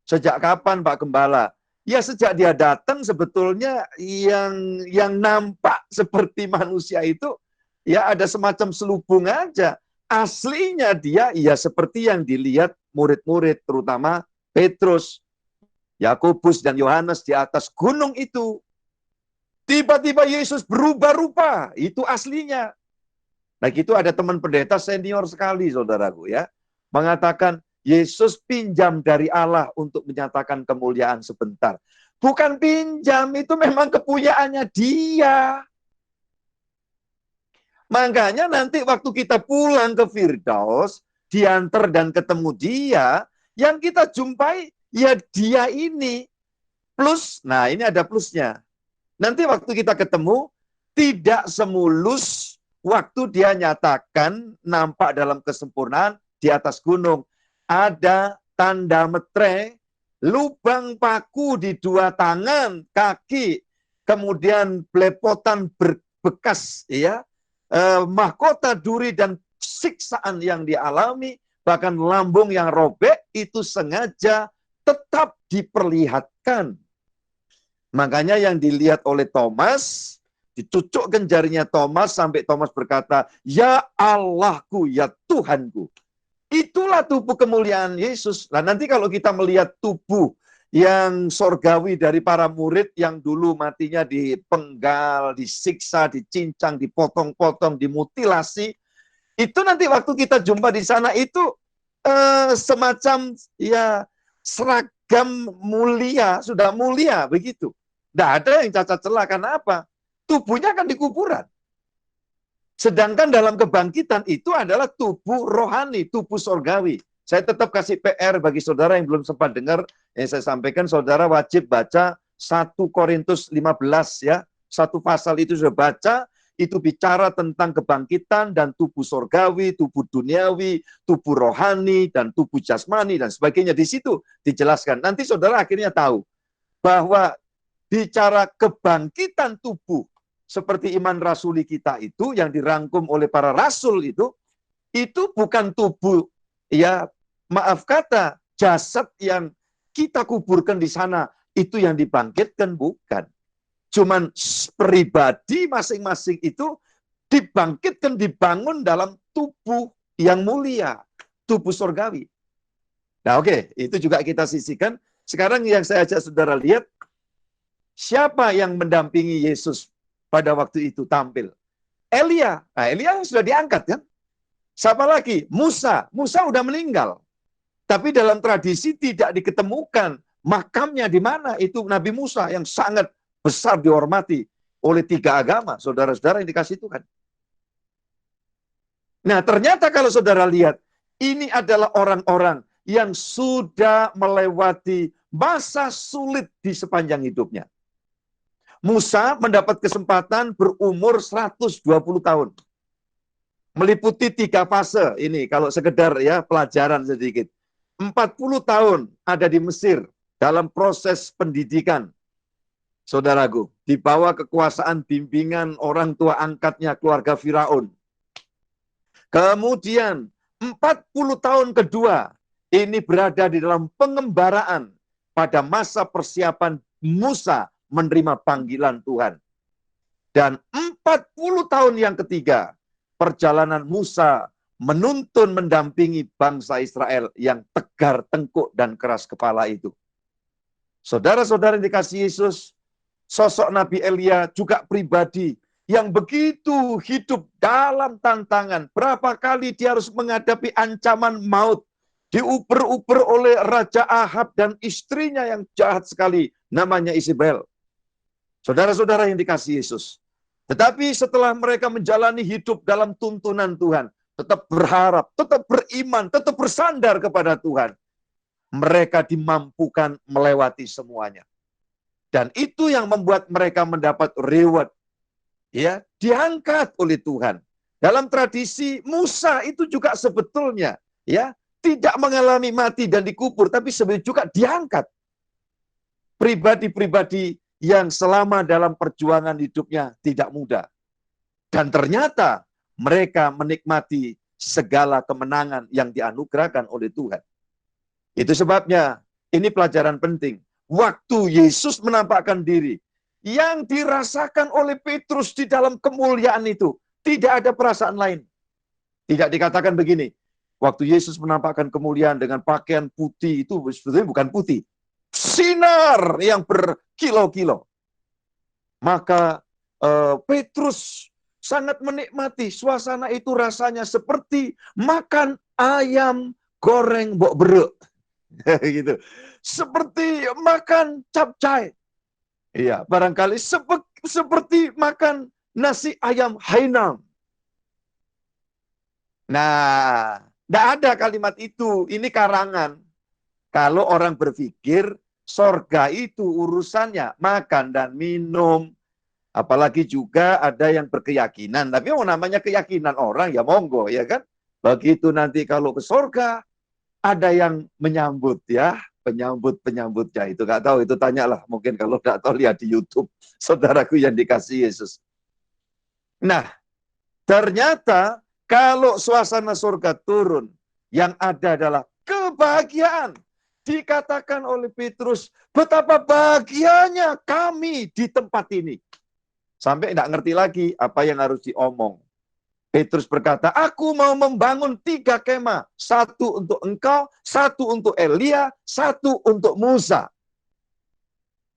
Sejak kapan Pak Gembala? Ya sejak dia datang sebetulnya yang nampak seperti manusia itu ya ada semacam selubung aja. Aslinya dia ya seperti yang dilihat murid-murid terutama Petrus, Yakobus dan Yohanes di atas gunung itu. Tiba-tiba Yesus berubah rupa, itu aslinya. Nah itu ada teman pendeta senior sekali saudaraku ya, mengatakan Yesus pinjam dari Allah untuk menyatakan kemuliaan sebentar. Bukan pinjam, itu memang kepunyaannya dia. Makanya nanti waktu kita pulang ke Firdaus, diantar dan ketemu dia, yang kita jumpai ya dia ini. Plus, nah ini ada plusnya. Nanti waktu kita ketemu, tidak semulus waktu dia nyatakan nampak dalam kesempurnaan di atas gunung. Ada tanda metre, lubang paku di dua tangan, kaki, kemudian belepotan berbekas, ya, mahkota duri dan siksaan yang dialami, bahkan lambung yang robek, itu sengaja tetap diperlihatkan. Makanya yang dilihat oleh Thomas, dicucukkan jarinya Thomas sampai Thomas berkata, "Ya Allahku, ya Tuhanku." Itulah tubuh kemuliaan Yesus. Nah nanti kalau kita melihat tubuh yang sorgawi dari para murid yang dulu matinya dipenggal, disiksa, dicincang, dipotong-potong, dimutilasi, itu nanti waktu kita jumpa di sana itu semacam ya seragam mulia, sudah mulia begitu. Tidak ada yang cacat celah. Karena apa? Tubuhnya kan di kuburan. Sedangkan dalam kebangkitan itu adalah tubuh rohani, tubuh sorgawi. Saya tetap kasih PR bagi saudara yang belum sempat dengar, yang saya sampaikan, saudara wajib baca 1 Korintus 15 ya. Satu pasal itu sudah baca, itu bicara tentang kebangkitan dan tubuh sorgawi, tubuh duniawi, tubuh rohani, dan tubuh jasmani, dan sebagainya. Di situ dijelaskan. Nanti saudara akhirnya tahu bahwa bicara kebangkitan tubuh, seperti iman rasuli kita itu yang dirangkum oleh para rasul itu bukan tubuh ya, maaf kata, jasad yang kita kuburkan di sana itu yang dibangkitkan, bukan. Cuman pribadi masing-masing itu dibangkitkan, dibangun dalam tubuh yang mulia, tubuh surgawi. Nah oke, itu juga kita sisihkan. Sekarang yang saya ajak saudara lihat, siapa yang mendampingi Yesus pada waktu itu tampil? Elia. Nah, Elia sudah diangkat kan? Siapa lagi? Musa. Musa udah meninggal. Tapi dalam tradisi tidak diketemukan makamnya di mana. Itu Nabi Musa yang sangat besar dihormati oleh 3 agama, saudara-saudara yang dikasih Tuhan. Nah, ternyata kalau saudara lihat, ini adalah orang-orang yang sudah melewati masa sulit di sepanjang hidupnya. Musa mendapat kesempatan berumur 120 tahun. Meliputi 3 fase ini, kalau sekedar ya pelajaran sedikit. 40 tahun ada di Mesir dalam proses pendidikan. Saudaraku, di bawah kekuasaan bimbingan orang tua angkatnya keluarga Firaun. Kemudian 40 tahun kedua ini berada di dalam pengembaraan pada masa persiapan Musa menerima panggilan Tuhan. Dan 40 tahun yang ketiga, perjalanan Musa menuntun mendampingi bangsa Israel yang tegar tengkuk dan keras kepala itu. Saudara-saudara yang dikasihi Yesus, sosok Nabi Elia juga pribadi yang begitu hidup dalam tantangan. Berapa kali dia harus menghadapi ancaman maut. Diuber-uber oleh Raja Ahab dan istrinya yang jahat sekali, namanya Isabel. Saudara-saudara yang dikasihi Yesus. Tetapi setelah mereka menjalani hidup dalam tuntunan Tuhan, tetap berharap, tetap beriman, tetap bersandar kepada Tuhan, mereka dimampukan melewati semuanya. Dan itu yang membuat mereka mendapat reward. Ya, diangkat oleh Tuhan. Dalam tradisi Musa itu juga sebetulnya ya tidak mengalami mati dan dikubur, tapi sebenarnya juga diangkat. Pribadi-pribadi yang selama dalam perjuangan hidupnya tidak mudah. Dan ternyata mereka menikmati segala kemenangan yang dianugerahkan oleh Tuhan. Itu sebabnya ini pelajaran penting. Waktu Yesus menampakkan diri, yang dirasakan oleh Petrus di dalam kemuliaan itu, tidak ada perasaan lain. Tidak dikatakan begini, waktu Yesus menampakkan kemuliaan dengan pakaian putih itu sebetulnya bukan putih. Sinar yang berkilo-kilo. Maka Petrus sangat menikmati suasana itu, rasanya seperti makan ayam goreng bok beruk. Gitu. Seperti makan capcay. Iya, barangkali seperti makan nasi ayam Hainam. Nah, tidak ada kalimat itu. Ini karangan. Kalau orang berpikir sorga itu urusannya makan dan minum. Apalagi juga ada yang berkeyakinan. Tapi namanya keyakinan orang ya monggo, ya kan? Begitu nanti kalau ke sorga, ada yang menyambut ya. Penyambutnya itu nggak tahu, itu tanyalah mungkin kalau nggak tahu lihat di YouTube, saudaraku yang dikasihi Yesus. Nah, ternyata kalau suasana surga turun, yang ada adalah kebahagiaan. Dikatakan oleh Petrus, betapa bahagianya kami di tempat ini. Sampai nggak ngerti lagi apa yang harus diomong. Petrus berkata, aku mau membangun 3 kemah. 1 untuk engkau, 1 untuk Elia, 1 untuk Musa.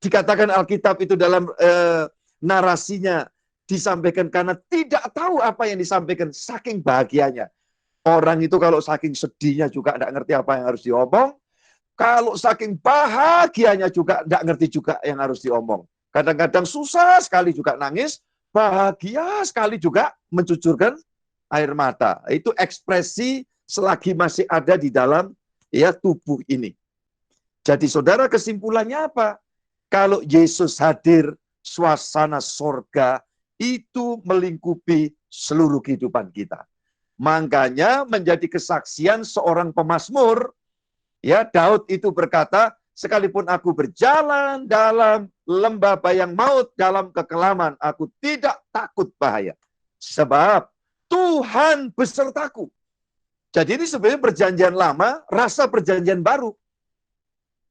Dikatakan Alkitab itu dalam narasinya disampaikan karena tidak tahu apa yang disampaikan, saking bahagianya. Orang itu kalau saking sedihnya juga tidak ngerti apa yang harus diomong. Kalau saking bahagianya juga tidak ngerti juga yang harus diomong. Kadang-kadang susah sekali juga nangis. Bahagia sekali juga mencucurkan air mata. Itu ekspresi selagi masih ada di dalam ya tubuh ini. Jadi saudara, kesimpulannya apa? Kalau Yesus hadir, suasana sorga itu melingkupi seluruh kehidupan kita. Makanya menjadi kesaksian seorang pemazmur, ya Daud itu berkata, sekalipun aku berjalan dalam lembah bayang maut, dalam kekelaman, aku tidak takut bahaya. Sebab Tuhan besertaku. Jadi ini sebenarnya perjanjian lama, rasa perjanjian baru.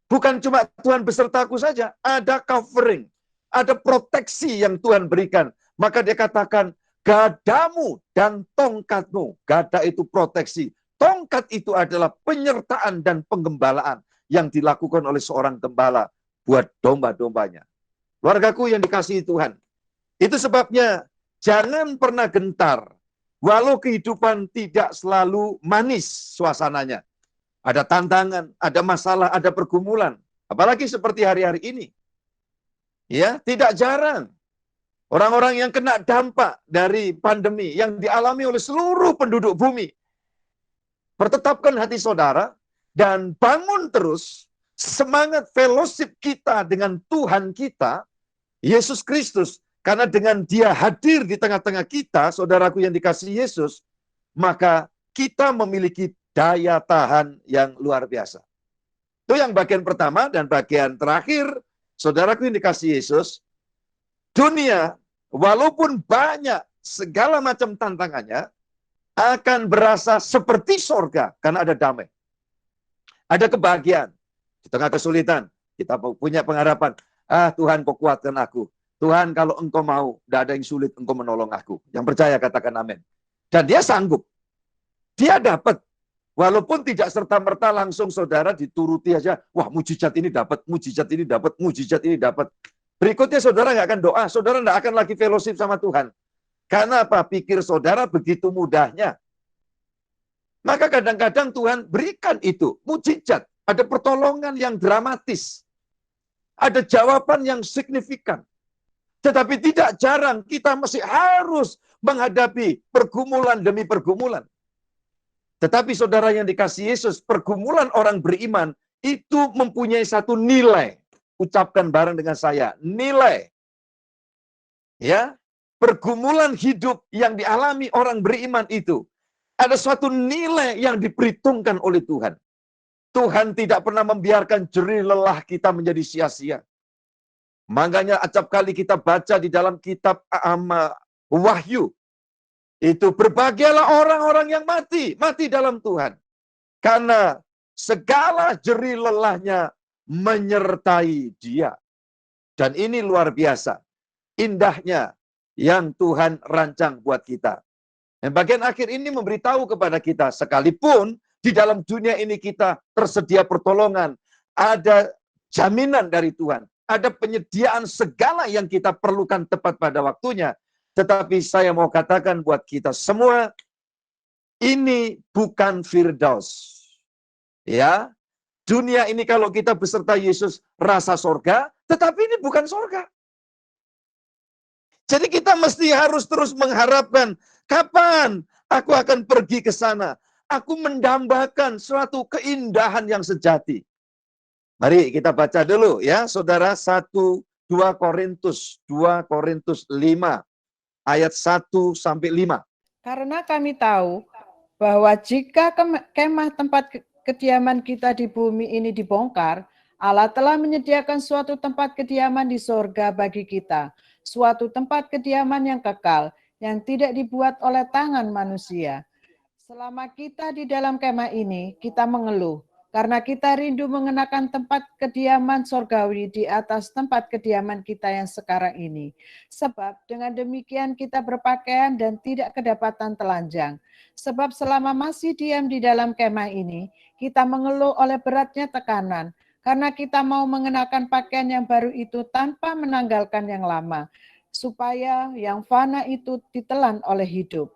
Bukan cuma Tuhan besertaku saja, ada covering, ada proteksi yang Tuhan berikan. Maka dia katakan, gadamu dan tongkatmu. Gada itu proteksi. Tongkat itu adalah penyertaan dan penggembalaan yang dilakukan oleh seorang gembala buat domba-dombanya. Keluargaku yang dikasihi Tuhan. Itu sebabnya jangan pernah gentar. Walau kehidupan tidak selalu manis suasananya. Ada tantangan, ada masalah, ada pergumulan. Apalagi seperti hari-hari ini. Ya, tidak jarang orang-orang yang kena dampak dari pandemi yang dialami oleh seluruh penduduk bumi. Pertetapkan hati saudara dan bangun terus semangat fellowship kita dengan Tuhan kita, Yesus Kristus. Karena dengan dia hadir di tengah-tengah kita, saudaraku yang dikasihi Yesus, maka kita memiliki daya tahan yang luar biasa. Itu yang bagian pertama. Dan bagian terakhir, saudaraku yang dikasihi Yesus, dunia walaupun banyak segala macam tantangannya, akan berasa seperti sorga karena ada damai. Ada kebahagiaan di tengah kesulitan, Kita punya pengharapan, Tuhan kau kuatkan aku. Tuhan kalau engkau mau, tidak ada yang sulit engkau menolong aku. Yang percaya katakan amin. Dan dia sanggup. Dia dapat. Walaupun tidak serta-merta langsung saudara dituruti aja. Wah mujizat ini dapat, mujizat ini dapat, mujizat ini dapat. Berikutnya saudara nggak akan doa. Saudara nggak akan lagi fellowship sama Tuhan. Karena apa? Pikir saudara begitu mudahnya. Maka kadang-kadang Tuhan berikan itu. Mujizat. Ada pertolongan yang dramatis. Ada jawaban yang signifikan. Tetapi tidak jarang kita masih harus menghadapi pergumulan demi pergumulan. Tetapi saudara yang dikasihi Yesus, pergumulan orang beriman itu mempunyai satu nilai. Ucapkan bareng dengan saya, nilai. Ya, pergumulan hidup yang dialami orang beriman itu ada suatu nilai yang diperhitungkan oleh Tuhan. Tuhan tidak pernah membiarkan jerih lelah kita menjadi sia-sia. Makanya acap kali kita baca di dalam kitab Wahyu, itu berbahagialah orang-orang yang mati dalam Tuhan. Karena segala jerih lelahnya menyertai dia. Dan ini luar biasa. Indahnya yang Tuhan rancang buat kita. Dan bagian akhir ini memberitahu kepada kita, sekalipun di dalam dunia ini kita tersedia pertolongan, ada jaminan dari Tuhan. Ada penyediaan segala yang kita perlukan tepat pada waktunya. Tetapi saya mau katakan buat kita semua, ini bukan Firdaus. Ya, dunia ini kalau kita beserta Yesus rasa sorga, tetapi ini bukan sorga. Jadi kita mesti harus terus mengharapkan, kapan aku akan pergi ke sana? Aku mendambakan suatu keindahan yang sejati. Mari kita baca dulu ya, saudara, 2 Korintus 5 ayat 1 sampai 5. Karena kami tahu bahwa jika kemah tempat kediaman kita di bumi ini dibongkar, Allah telah menyediakan suatu tempat kediaman di sorga bagi kita, suatu tempat kediaman yang kekal, yang tidak dibuat oleh tangan manusia. Selama kita di dalam kemah ini, kita mengeluh, karena kita rindu mengenakan tempat kediaman sorgawi di atas tempat kediaman kita yang sekarang ini. Sebab dengan demikian kita berpakaian dan tidak kedapatan telanjang. Sebab selama masih diam di dalam kemah ini, kita mengeluh oleh beratnya tekanan, karena kita mau mengenakan pakaian yang baru itu tanpa menanggalkan yang lama, supaya yang fana itu ditelan oleh hidup.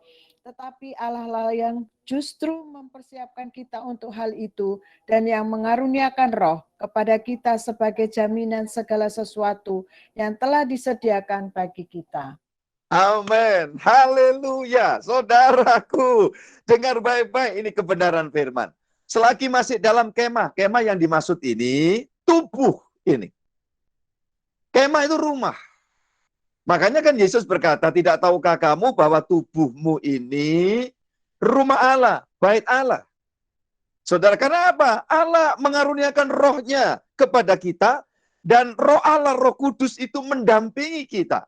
Tetapi Allah lah yang justru mempersiapkan kita untuk hal itu dan yang mengaruniakan roh kepada kita sebagai jaminan segala sesuatu yang telah disediakan bagi kita. Amin. Haleluya. Saudaraku, dengar baik-baik ini kebenaran firman. Selagi masih dalam kemah yang dimaksud ini, tubuh ini. Kemah itu rumah. Makanya kan Yesus berkata, tidak tahukah kamu bahwa tubuhmu ini rumah Allah, bait Allah. Saudara, karena apa? Allah mengaruniakan rohnya kepada kita, dan roh Allah, roh kudus itu mendampingi kita.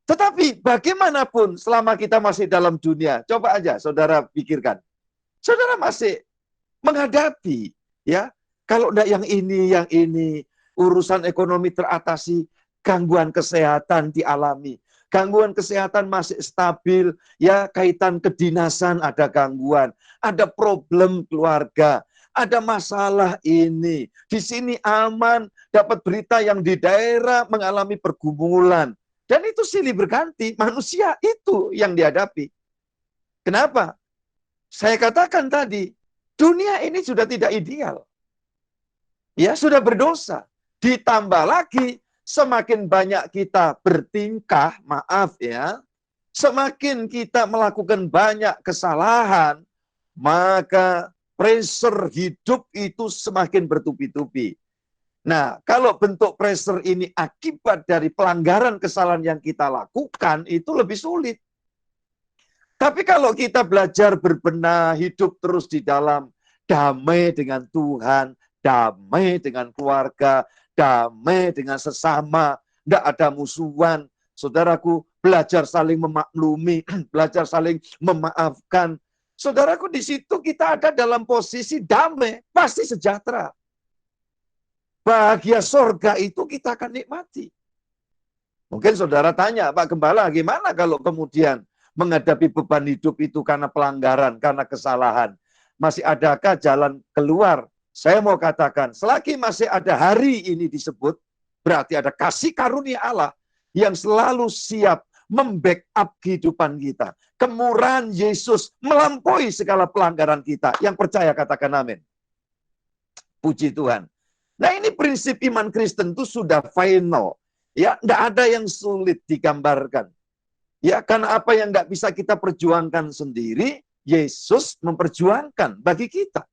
Tetapi bagaimanapun selama kita masih dalam dunia, coba aja saudara pikirkan. Saudara masih menghadapi, ya, kalau enggak yang ini, urusan ekonomi teratasi, gangguan kesehatan dialami. Gangguan kesehatan masih stabil, ya, kaitan kedinasan ada gangguan, ada problem keluarga, ada masalah ini. Di sini aman, dapat berita yang di daerah mengalami pergumulan. Dan itu silih berganti, manusia itu yang dihadapi. Kenapa? Saya katakan tadi, dunia ini sudah tidak ideal. Ya, sudah berdosa. Ditambah lagi, semakin banyak kita bertingkah, maaf ya, semakin kita melakukan banyak kesalahan, maka pressure hidup itu semakin bertubi-tubi. Nah, kalau bentuk pressure ini akibat dari pelanggaran kesalahan yang kita lakukan, itu lebih sulit. Tapi kalau kita belajar berbenah, hidup terus di dalam damai dengan Tuhan, damai dengan keluarga, damai dengan sesama, tidak ada musuhan. Saudaraku, belajar saling memaklumi, belajar saling memaafkan. Saudaraku, di situ kita ada dalam posisi damai, pasti sejahtera. Bahagia sorga itu kita akan nikmati. Mungkin saudara tanya, Pak Gembala, gimana kalau kemudian menghadapi beban hidup itu karena pelanggaran, karena kesalahan? Masih adakah jalan keluar? Saya mau katakan, selagi masih ada hari ini disebut, berarti ada kasih karunia Allah yang selalu siap membackup kehidupan kita. Kemurahan Yesus melampaui segala pelanggaran kita. Yang percaya katakan amin. Puji Tuhan. Nah, ini prinsip iman Kristen itu sudah final. Ya, tidak ada yang sulit digambarkan. Ya, karena apa yang nggak bisa kita perjuangkan sendiri, Yesus memperjuangkan bagi kita.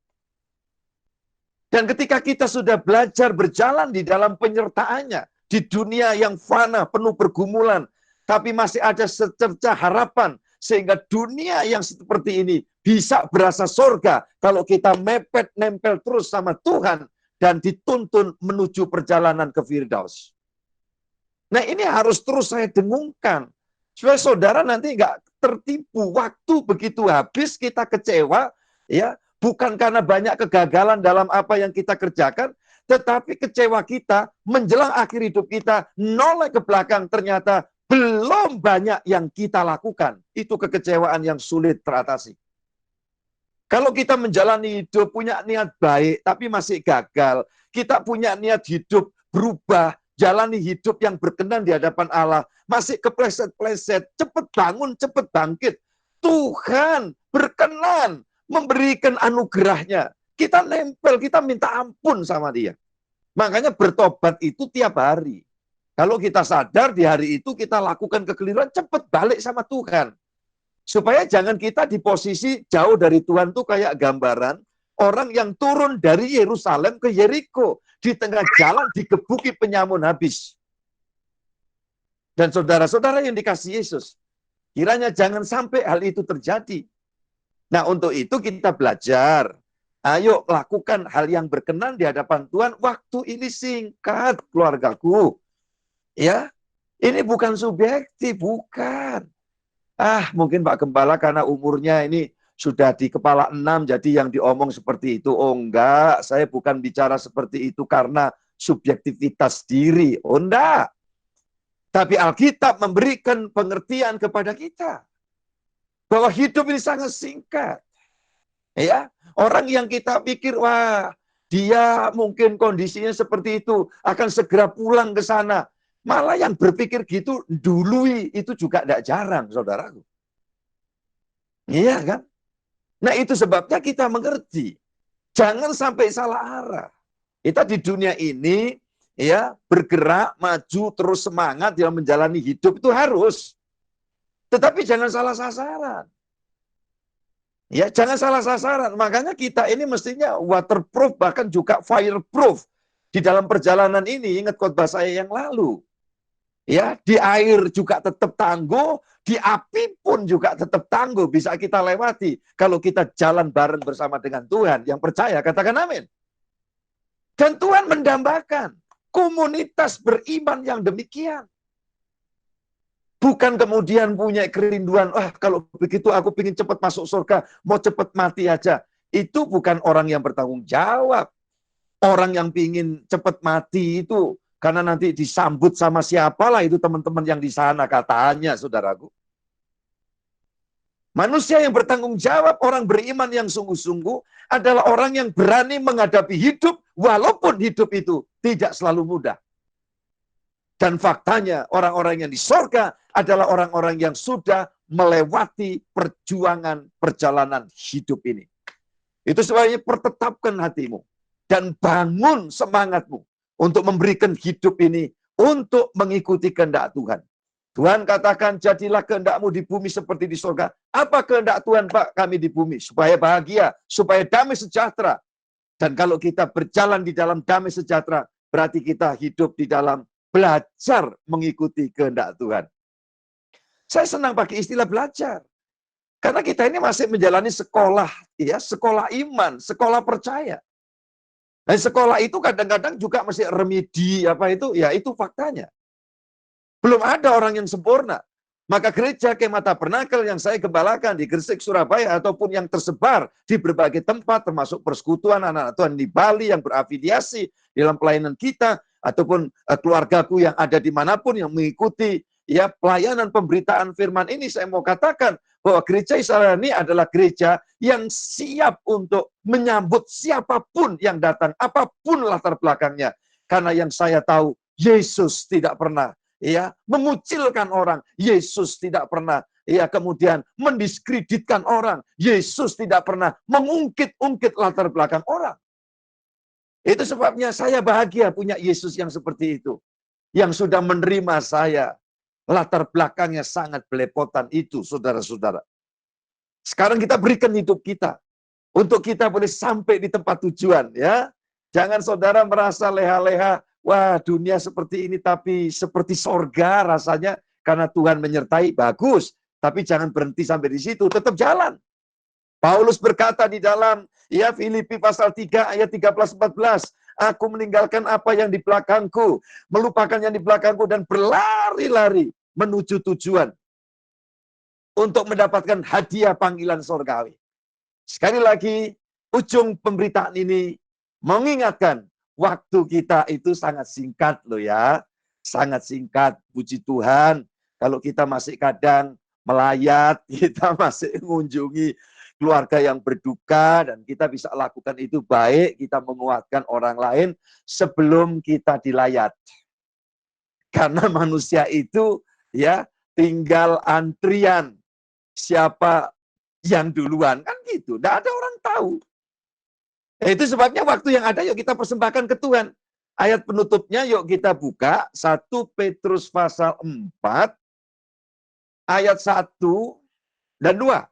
Dan ketika kita sudah belajar berjalan di dalam penyertaannya, di dunia yang fana, penuh pergumulan, tapi masih ada secercah harapan, sehingga dunia yang seperti ini bisa berasa surga kalau kita mepet nempel terus sama Tuhan dan dituntun menuju perjalanan ke Firdaus. Nah, ini harus terus saya dengungkan supaya saudara nanti nggak tertipu. Waktu begitu habis kita kecewa, ya bukan karena banyak kegagalan dalam apa yang kita kerjakan, tetapi kecewa kita menjelang akhir hidup kita noleh ke belakang ternyata belum banyak yang kita lakukan. Itu kekecewaan yang sulit teratasi. Kalau kita menjalani hidup punya niat baik tapi masih gagal, kita punya niat hidup berubah, jalani hidup yang berkenan di hadapan Allah, masih kepleset-pleset, cepat bangun, cepat bangkit. Tuhan berkenan memberikan anugerahnya. Kita nempel, kita minta ampun sama dia. Makanya bertobat itu tiap hari. Kalau kita sadar di hari itu kita lakukan kekeliruan, cepat balik sama Tuhan. Supaya jangan kita di posisi jauh dari Tuhan tuh kayak gambaran orang yang turun dari Yerusalem ke Yeriko. Di tengah jalan digebuki penyamun habis. Dan saudara-saudara yang dikasihi Yesus, kiranya jangan sampai hal itu terjadi. Nah, untuk itu kita belajar. Ayo lakukan hal yang berkenan di hadapan Tuhan. Waktu ini singkat, keluargaku. Ya, ini bukan subjektif, bukan. Mungkin Pak Gembala karena umurnya ini sudah di kepala 6, jadi yang diomong seperti itu. Oh enggak, saya bukan bicara seperti itu karena subjektivitas diri. Oh enggak. Tapi Alkitab memberikan pengertian kepada kita. Bahwa hidup ini sangat singkat. Ya, orang yang kita pikir, wah dia mungkin kondisinya seperti itu, akan segera pulang ke sana. Malah yang berpikir gitu dului itu juga tidak jarang, saudaraku. Iya kan? Nah itu sebabnya kita mengerti. Jangan sampai salah arah. Kita di dunia ini ya bergerak, maju, terus semangat dalam menjalani hidup itu harus. Tetapi jangan salah sasaran. Ya, jangan salah sasaran. Makanya kita ini mestinya waterproof, bahkan juga fireproof. Di dalam perjalanan ini, ingat khotbah saya yang lalu. Ya, di air juga tetap tangguh, di api pun juga tetap tangguh, bisa kita lewati kalau kita jalan bareng bersama dengan Tuhan. Yang percaya katakan amin. Dan Tuhan mendambakan komunitas beriman yang demikian. Bukan kemudian punya kerinduan, kalau begitu aku ingin cepat masuk surga, mau cepat mati aja. Itu bukan orang yang bertanggung jawab. Orang yang ingin cepat mati itu karena nanti disambut sama siapalah itu teman-teman yang di sana katanya, saudaraku. Manusia yang bertanggung jawab, orang beriman yang sungguh-sungguh adalah orang yang berani menghadapi hidup walaupun hidup itu tidak selalu mudah. Dan faktanya orang-orang yang di sorga adalah orang-orang yang sudah melewati perjalanan hidup ini. Itu sebabnya pertetapkan hatimu dan bangun semangatmu untuk memberikan hidup ini untuk mengikuti kehendak Tuhan. Tuhan katakan, jadilah kehendakmu di bumi seperti di surga. Apa kehendak Tuhan, Pak, kami di bumi? Supaya bahagia, supaya damai sejahtera. Dan kalau kita berjalan di dalam damai sejahtera, berarti kita hidup di dalam belajar mengikuti kehendak Tuhan. Saya senang pakai istilah belajar. Karena kita ini masih menjalani sekolah, ya, sekolah iman, sekolah percaya. Dan sekolah itu kadang-kadang juga masih remedi, ya itu faktanya. Belum ada orang yang sempurna. Maka gereja Kemah Tabernakel yang saya gembalakan di Gresik, Surabaya, ataupun yang tersebar di berbagai tempat, termasuk persekutuan anak-anak Tuhan di Bali yang berafiliasi dalam pelayanan kita, ataupun keluargaku yang ada dimanapun yang mengikuti ya pelayanan pemberitaan firman ini, saya mau katakan bahwa gereja Israel ini adalah gereja yang siap untuk menyambut siapapun yang datang, apapun latar belakangnya. Karena yang saya tahu, Yesus tidak pernah ya mengucilkan orang, Yesus tidak pernah ya kemudian mendiskreditkan orang, Yesus tidak pernah mengungkit-ungkit latar belakang orang. Itu sebabnya saya bahagia punya Yesus yang seperti itu, yang sudah menerima saya. Latar belakangnya sangat belepotan itu, saudara-saudara. Sekarang kita berikan hidup kita untuk kita boleh sampai di tempat tujuan, ya. Jangan saudara merasa leha-leha, wah dunia seperti ini tapi seperti sorga rasanya karena Tuhan menyertai, bagus. Tapi jangan berhenti sampai di situ, tetap jalan. Paulus berkata di dalam ya Filipi pasal 3 ayat 13-14, aku meninggalkan apa yang di belakangku, melupakan yang di belakangku dan berlari-lari menuju tujuan untuk mendapatkan hadiah panggilan sorgawi. Sekali lagi, ujung pemberitaan ini mengingatkan waktu kita itu sangat singkat loh ya. Sangat singkat, puji Tuhan. Kalau kita masih kadang melayat, kita masih mengunjungi keluarga yang berduka, dan kita bisa lakukan itu baik, kita menguatkan orang lain sebelum kita dilayat. Karena manusia itu ya tinggal antrian. Siapa yang duluan, kan gitu. Tidak ada orang tahu. Itu sebabnya waktu yang ada, yuk kita persembahkan ke Tuhan. Ayat penutupnya, yuk kita buka 1 Petrus pasal 4, ayat 1 dan 2.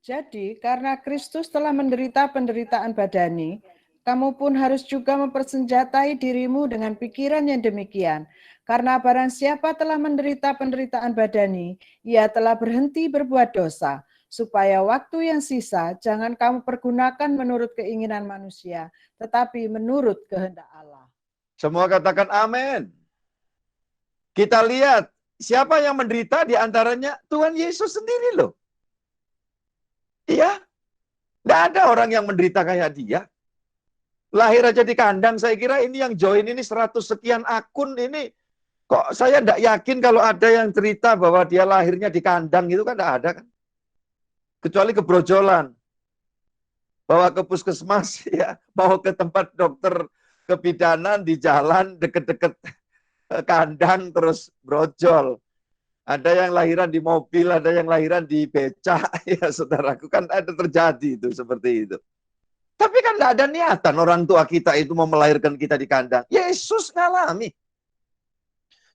Jadi, karena Kristus telah menderita penderitaan badani, kamu pun harus juga mempersenjatai dirimu dengan pikiran yang demikian. Karena barang siapa telah menderita penderitaan badani, ia telah berhenti berbuat dosa, supaya waktu yang sisa jangan kamu pergunakan menurut keinginan manusia, tetapi menurut kehendak Allah. Semua katakan amin. Kita lihat, siapa yang menderita di antaranya? Tuhan Yesus sendiri loh. Iya, tidak ada orang yang menderita kayak dia. Lahir aja di kandang, saya kira ini yang join ini 100 sekian akun ini. Kok saya tidak yakin kalau ada yang cerita bahwa dia lahirnya di kandang, itu kan tidak ada kan. Kecuali kebrojolan. Bawa ke puskesmas, ya, mau ke tempat dokter kebidanan di jalan deket-deket kandang terus brojol. Ada yang lahiran di mobil, ada yang lahiran di becak, ya saudaraku, kan ada terjadi itu seperti itu. Tapi kan tidak ada niatan orang tua kita itu mau melahirkan kita di kandang. Yesus ngalami.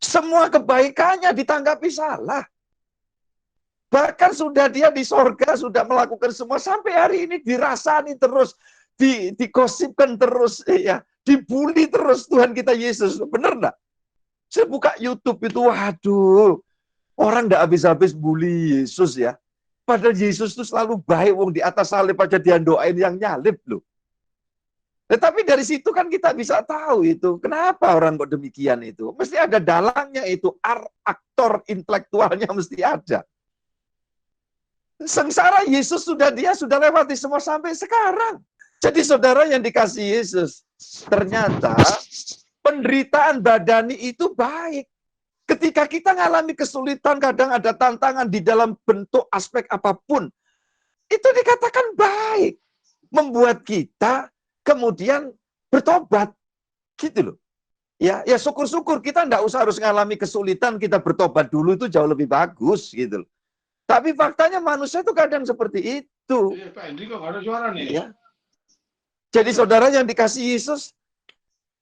Semua kebaikannya ditanggapi salah. Bahkan sudah dia di sorga, sudah melakukan semua. Sampai hari ini dirasani terus, digosipkan terus, ya, dibully terus Tuhan kita Yesus. Benar enggak? Saya buka YouTube itu, waduh, orang enggak habis-habis bully Yesus ya. Padahal Yesus itu selalu baik, wong di atas salib aja dia doain yang nyalib loh. Tetapi dari situ kan kita bisa tahu itu, kenapa orang kok demikian itu. Mesti ada dalangnya itu, aktor intelektualnya mesti ada. Sengsara Yesus dia sudah lewati semua sampai sekarang. Jadi saudara yang dikasih Yesus, ternyata penderitaan badani itu baik. Ketika kita ngalami kesulitan, kadang ada tantangan di dalam bentuk aspek apapun, itu dikatakan baik. Membuat kita kemudian bertobat. Gitu loh. Ya syukur-syukur kita enggak usah harus ngalami kesulitan, kita bertobat dulu itu jauh lebih bagus gitu loh. Tapi faktanya manusia itu kadang seperti itu. Pak Hendri kok ada suara nih? Ya. Jadi saudara yang dikasih Yesus,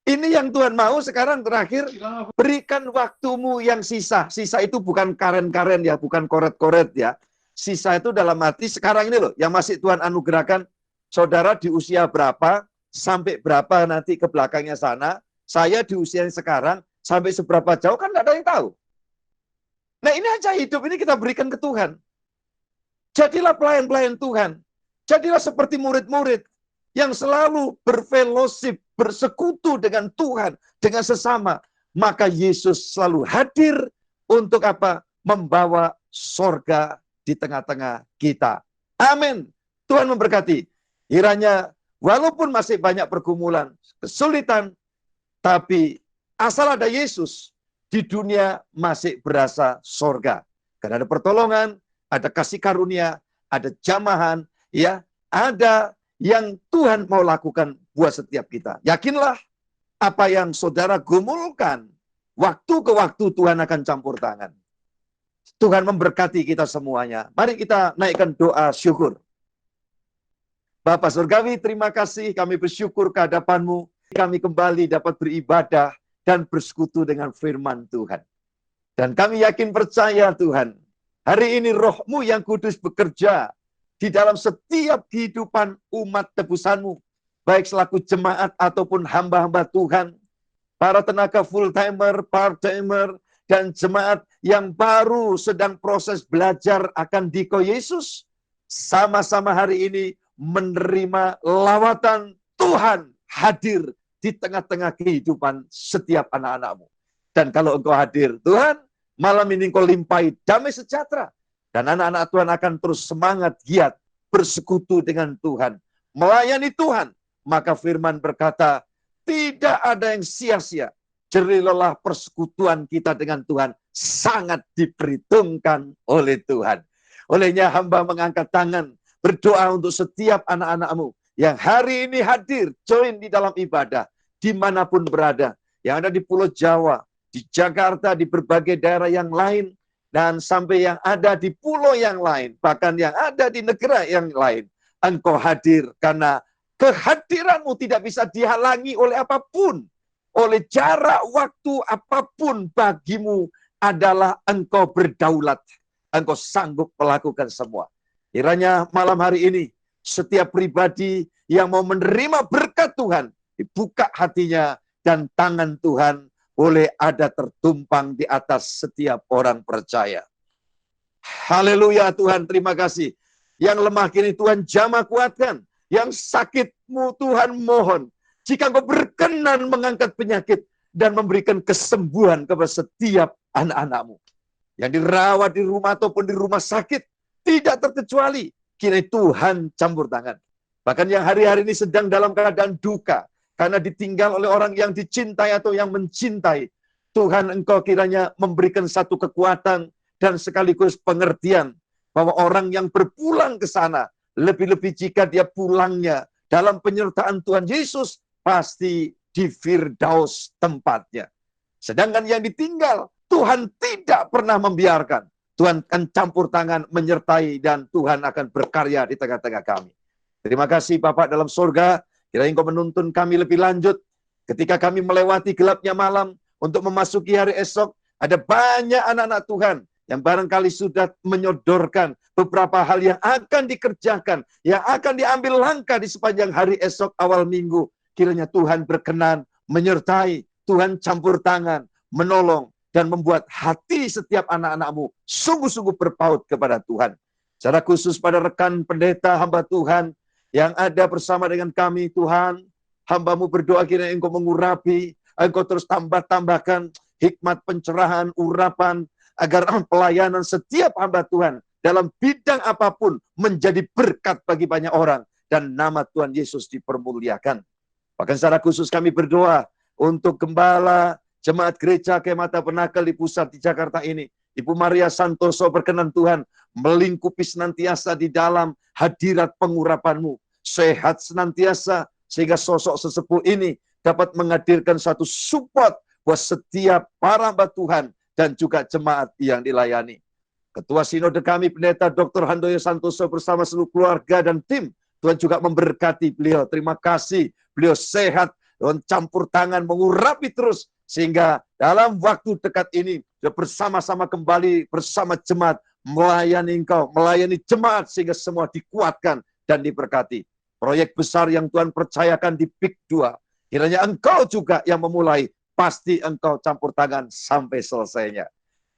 ini yang Tuhan mau sekarang terakhir, berikan waktumu yang sisa. Sisa itu bukan karen-karen ya, bukan koret-koret ya. Sisa itu dalam arti sekarang ini loh, yang masih Tuhan anugerahkan, saudara di usia berapa, sampai berapa nanti ke belakangnya sana, saya di usia yang sekarang, sampai seberapa jauh kan nggak ada yang tahu. Nah ini aja hidup ini kita berikan ke Tuhan. Jadilah pelayan-pelayan Tuhan. Jadilah seperti murid-murid yang selalu berfellowship, bersekutu dengan Tuhan, dengan sesama. Maka Yesus selalu hadir untuk apa? membawa sorga di tengah-tengah kita. Amin. Tuhan memberkati. Kiranya walaupun masih banyak pergumulan, kesulitan, tapi asal ada Yesus, di dunia masih berasa sorga. Karena ada pertolongan, ada kasih karunia, ada jamahan, ya, ada yang Tuhan mau lakukan buat setiap kita. Yakinlah apa yang saudara gumulkan, waktu ke waktu Tuhan akan campur tangan. Tuhan memberkati kita semuanya. Mari kita naikkan doa syukur. Bapa Surgawi, terima kasih, kami bersyukur ke hadapan-Mu. Kami kembali dapat beribadah dan bersekutu dengan firman Tuhan. Dan kami yakin percaya Tuhan, hari ini Roh-Mu yang kudus bekerja di dalam setiap kehidupan umat tebusan-Mu, baik selaku jemaat ataupun hamba-hamba Tuhan, para tenaga full-timer, part-timer, dan jemaat yang baru sedang proses belajar akan Diko Yesus, sama-sama hari ini menerima lawatan Tuhan hadir di tengah-tengah kehidupan setiap anak-anak-Mu. Dan kalau Engkau hadir, Tuhan, malam ini Engkau limpahi damai sejahtera. Dan anak-anak Tuhan akan terus semangat, giat, bersekutu dengan Tuhan, melayani Tuhan. Maka firman berkata, tidak ada yang sia-sia. Jerih lelah persekutuan kita dengan Tuhan sangat diperhitungkan oleh Tuhan. Olehnya hamba mengangkat tangan, berdoa untuk setiap anak-anak-Mu yang hari ini hadir, join di dalam ibadah, dimanapun berada, yang ada di Pulau Jawa, di Jakarta, di berbagai daerah yang lain, dan sampai yang ada di pulau yang lain, bahkan yang ada di negara yang lain. Engkau hadir karena kehadiran-Mu tidak bisa dihalangi oleh apapun, oleh jarak waktu apapun. Bagimu adalah Engkau berdaulat, Engkau sanggup melakukan semua. Kiranya malam hari ini, setiap pribadi yang mau menerima berkat Tuhan, dibuka hatinya dan tangan Tuhan boleh ada tertumpang di atas setiap orang percaya. Haleluya Tuhan, terima kasih. Yang lemah kini Tuhan jamah kuatkan. Yang sakitmu Tuhan mohon, jika Engkau berkenan mengangkat penyakit dan memberikan kesembuhan kepada setiap anak-anak-Mu yang dirawat di rumah ataupun di rumah sakit, tidak terkecuali, kini Tuhan campur tangan. Bahkan yang hari-hari ini sedang dalam keadaan duka, karena ditinggal oleh orang yang dicintai atau yang mencintai. Tuhan, Engkau kiranya memberikan satu kekuatan dan sekaligus pengertian, bahwa orang yang berpulang ke sana, lebih-lebih jika dia pulangnya dalam penyertaan Tuhan Yesus, pasti di Firdaus tempatnya. Sedangkan yang ditinggal, Tuhan tidak pernah membiarkan. Tuhan akan campur tangan, menyertai, dan Tuhan akan berkarya di tengah-tengah kami. Terima kasih Bapak dalam surga, kiranya Engkau menuntun kami lebih lanjut, ketika kami melewati gelapnya malam, untuk memasuki hari esok. Ada banyak anak-anak Tuhan, yang barangkali sudah menyodorkan beberapa hal yang akan dikerjakan, yang akan diambil langkah di sepanjang hari esok awal minggu. Kiranya Tuhan berkenan, menyertai, Tuhan campur tangan, menolong, dan membuat hati setiap anak-anak-Mu sungguh-sungguh berpaut kepada Tuhan. Secara khusus pada rekan pendeta hamba Tuhan yang ada bersama dengan kami, Tuhan, hamba-Mu berdoa kiranya Engkau mengurapi, Engkau terus tambahkan hikmat pencerahan, urapan, agar pelayanan setiap hamba Tuhan dalam bidang apapun menjadi berkat bagi banyak orang, dan nama Tuhan Yesus dipermuliakan. Bahkan secara khusus kami berdoa untuk gembala Jemaat Gereja Kemata Penakal di pusat di Jakarta ini, Ibu Maria Santoso, berkenan Tuhan melingkupi senantiasa di dalam hadirat pengurapan-Mu, sehat senantiasa, sehingga sosok sesepuh ini dapat menghadirkan satu support buat setiap para hamba Tuhan dan juga jemaat yang dilayani. Ketua Sinode kami, Pendeta Dr. Handoyo Santoso bersama seluruh keluarga dan tim, Tuhan juga memberkati beliau. Terima kasih, beliau sehat, dan campur tangan mengurapi terus, sehingga dalam waktu dekat ini bersama-sama kembali bersama jemaat melayani Engkau, melayani jemaat, sehingga semua dikuatkan dan diberkati. Proyek besar yang Tuhan percayakan di PIK 2, kiranya Engkau juga yang memulai, pasti Engkau campur tangan sampai selesainya.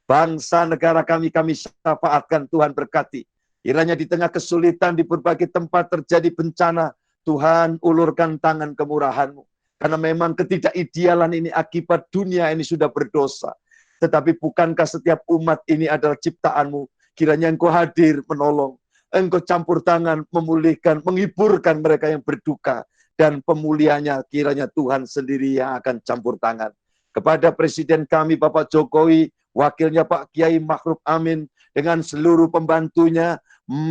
Bangsa negara kami syafaatkan, Tuhan berkati. Kiranya di tengah kesulitan di berbagai tempat terjadi bencana, Tuhan ulurkan tangan kemurahan-Mu. Karena memang ketidakidealan ini akibat dunia ini sudah berdosa. Tetapi bukankah setiap umat ini adalah ciptaan-Mu? Kiranya Engkau hadir menolong. Engkau campur tangan, memulihkan, menghiburkan mereka yang berduka. Dan pemulihannya kiranya Tuhan sendiri yang akan campur tangan. Kepada Presiden kami Bapak Jokowi, wakilnya Pak Kiai Ma'ruf Amin, dengan seluruh pembantunya,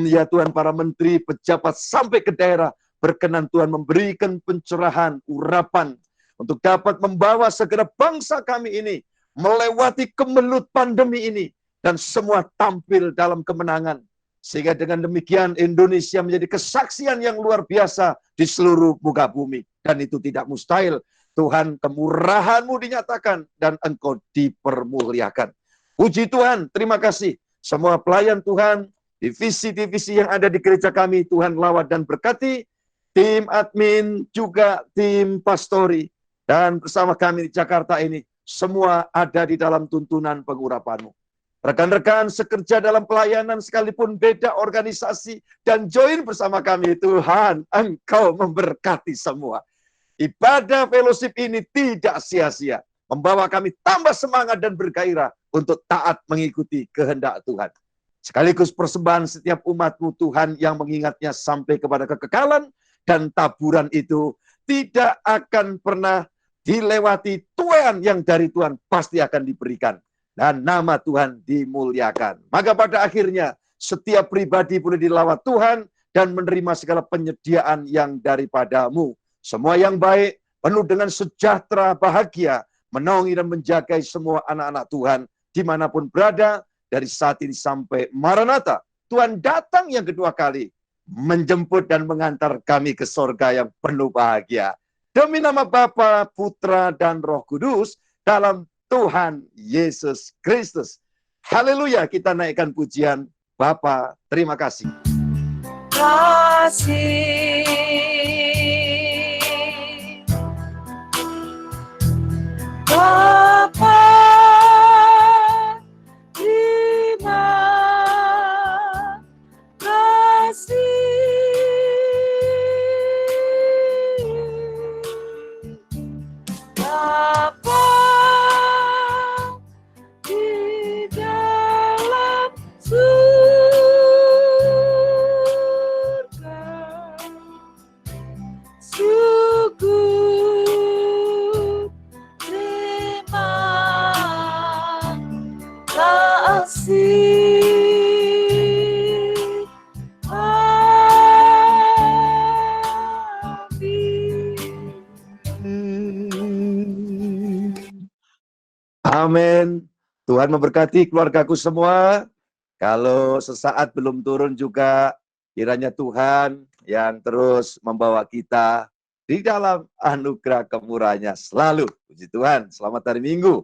ya Tuhan, para menteri, pejabat sampai ke daerah, berkenan Tuhan memberikan pencerahan, urapan, untuk dapat membawa segera bangsa kami ini melewati kemelut pandemi ini, dan semua tampil dalam kemenangan. Sehingga dengan demikian Indonesia menjadi kesaksian yang luar biasa di seluruh muka bumi. Dan itu tidak mustahil. Tuhan, kemurahan-Mu dinyatakan dan Engkau dipermuliakan. Puji Tuhan, terima kasih. Semua pelayan Tuhan, divisi-divisi yang ada di gereja kami, Tuhan lawat dan berkati. Tim admin, juga tim pastori, dan bersama kami di Jakarta ini, semua ada di dalam tuntunan pengurapan-Mu. Rekan-rekan sekerja dalam pelayanan sekalipun beda organisasi dan join bersama kami, Tuhan, Engkau memberkati semua. Ibadah fellowship ini tidak sia-sia, membawa kami tambah semangat dan bergairah untuk taat mengikuti kehendak Tuhan. Sekaligus persembahan setiap umat-Mu Tuhan yang mengingatnya sampai kepada kekekalan, dan taburan itu tidak akan pernah dilewati. Tuhan yang dari Tuhan pasti akan diberikan. Dan nama Tuhan dimuliakan. Maka pada akhirnya setiap pribadi boleh dilawat Tuhan dan menerima segala penyediaan yang daripada-Mu. Semua yang baik, penuh dengan sejahtera, bahagia, menaungi dan menjagai semua anak-anak Tuhan dimanapun berada dari saat ini sampai Maranatha. Tuhan datang yang kedua kali, menjemput dan mengantar kami ke sorga yang penuh bahagia. Demi nama Bapa, Putra, dan Roh Kudus, dalam Tuhan Yesus Kristus. Haleluya, kita naikkan pujian. Bapa, terima kasih. Kasih Bapa, terima kasih Bapa di dalam surga, syukur, terima kasih. Amin. Tuhan memberkati keluargaku semua. Kalau sesaat belum turun juga, kiranya Tuhan yang terus membawa kita di dalam anugerah kemurahannya selalu. Puji Tuhan, selamat hari Minggu.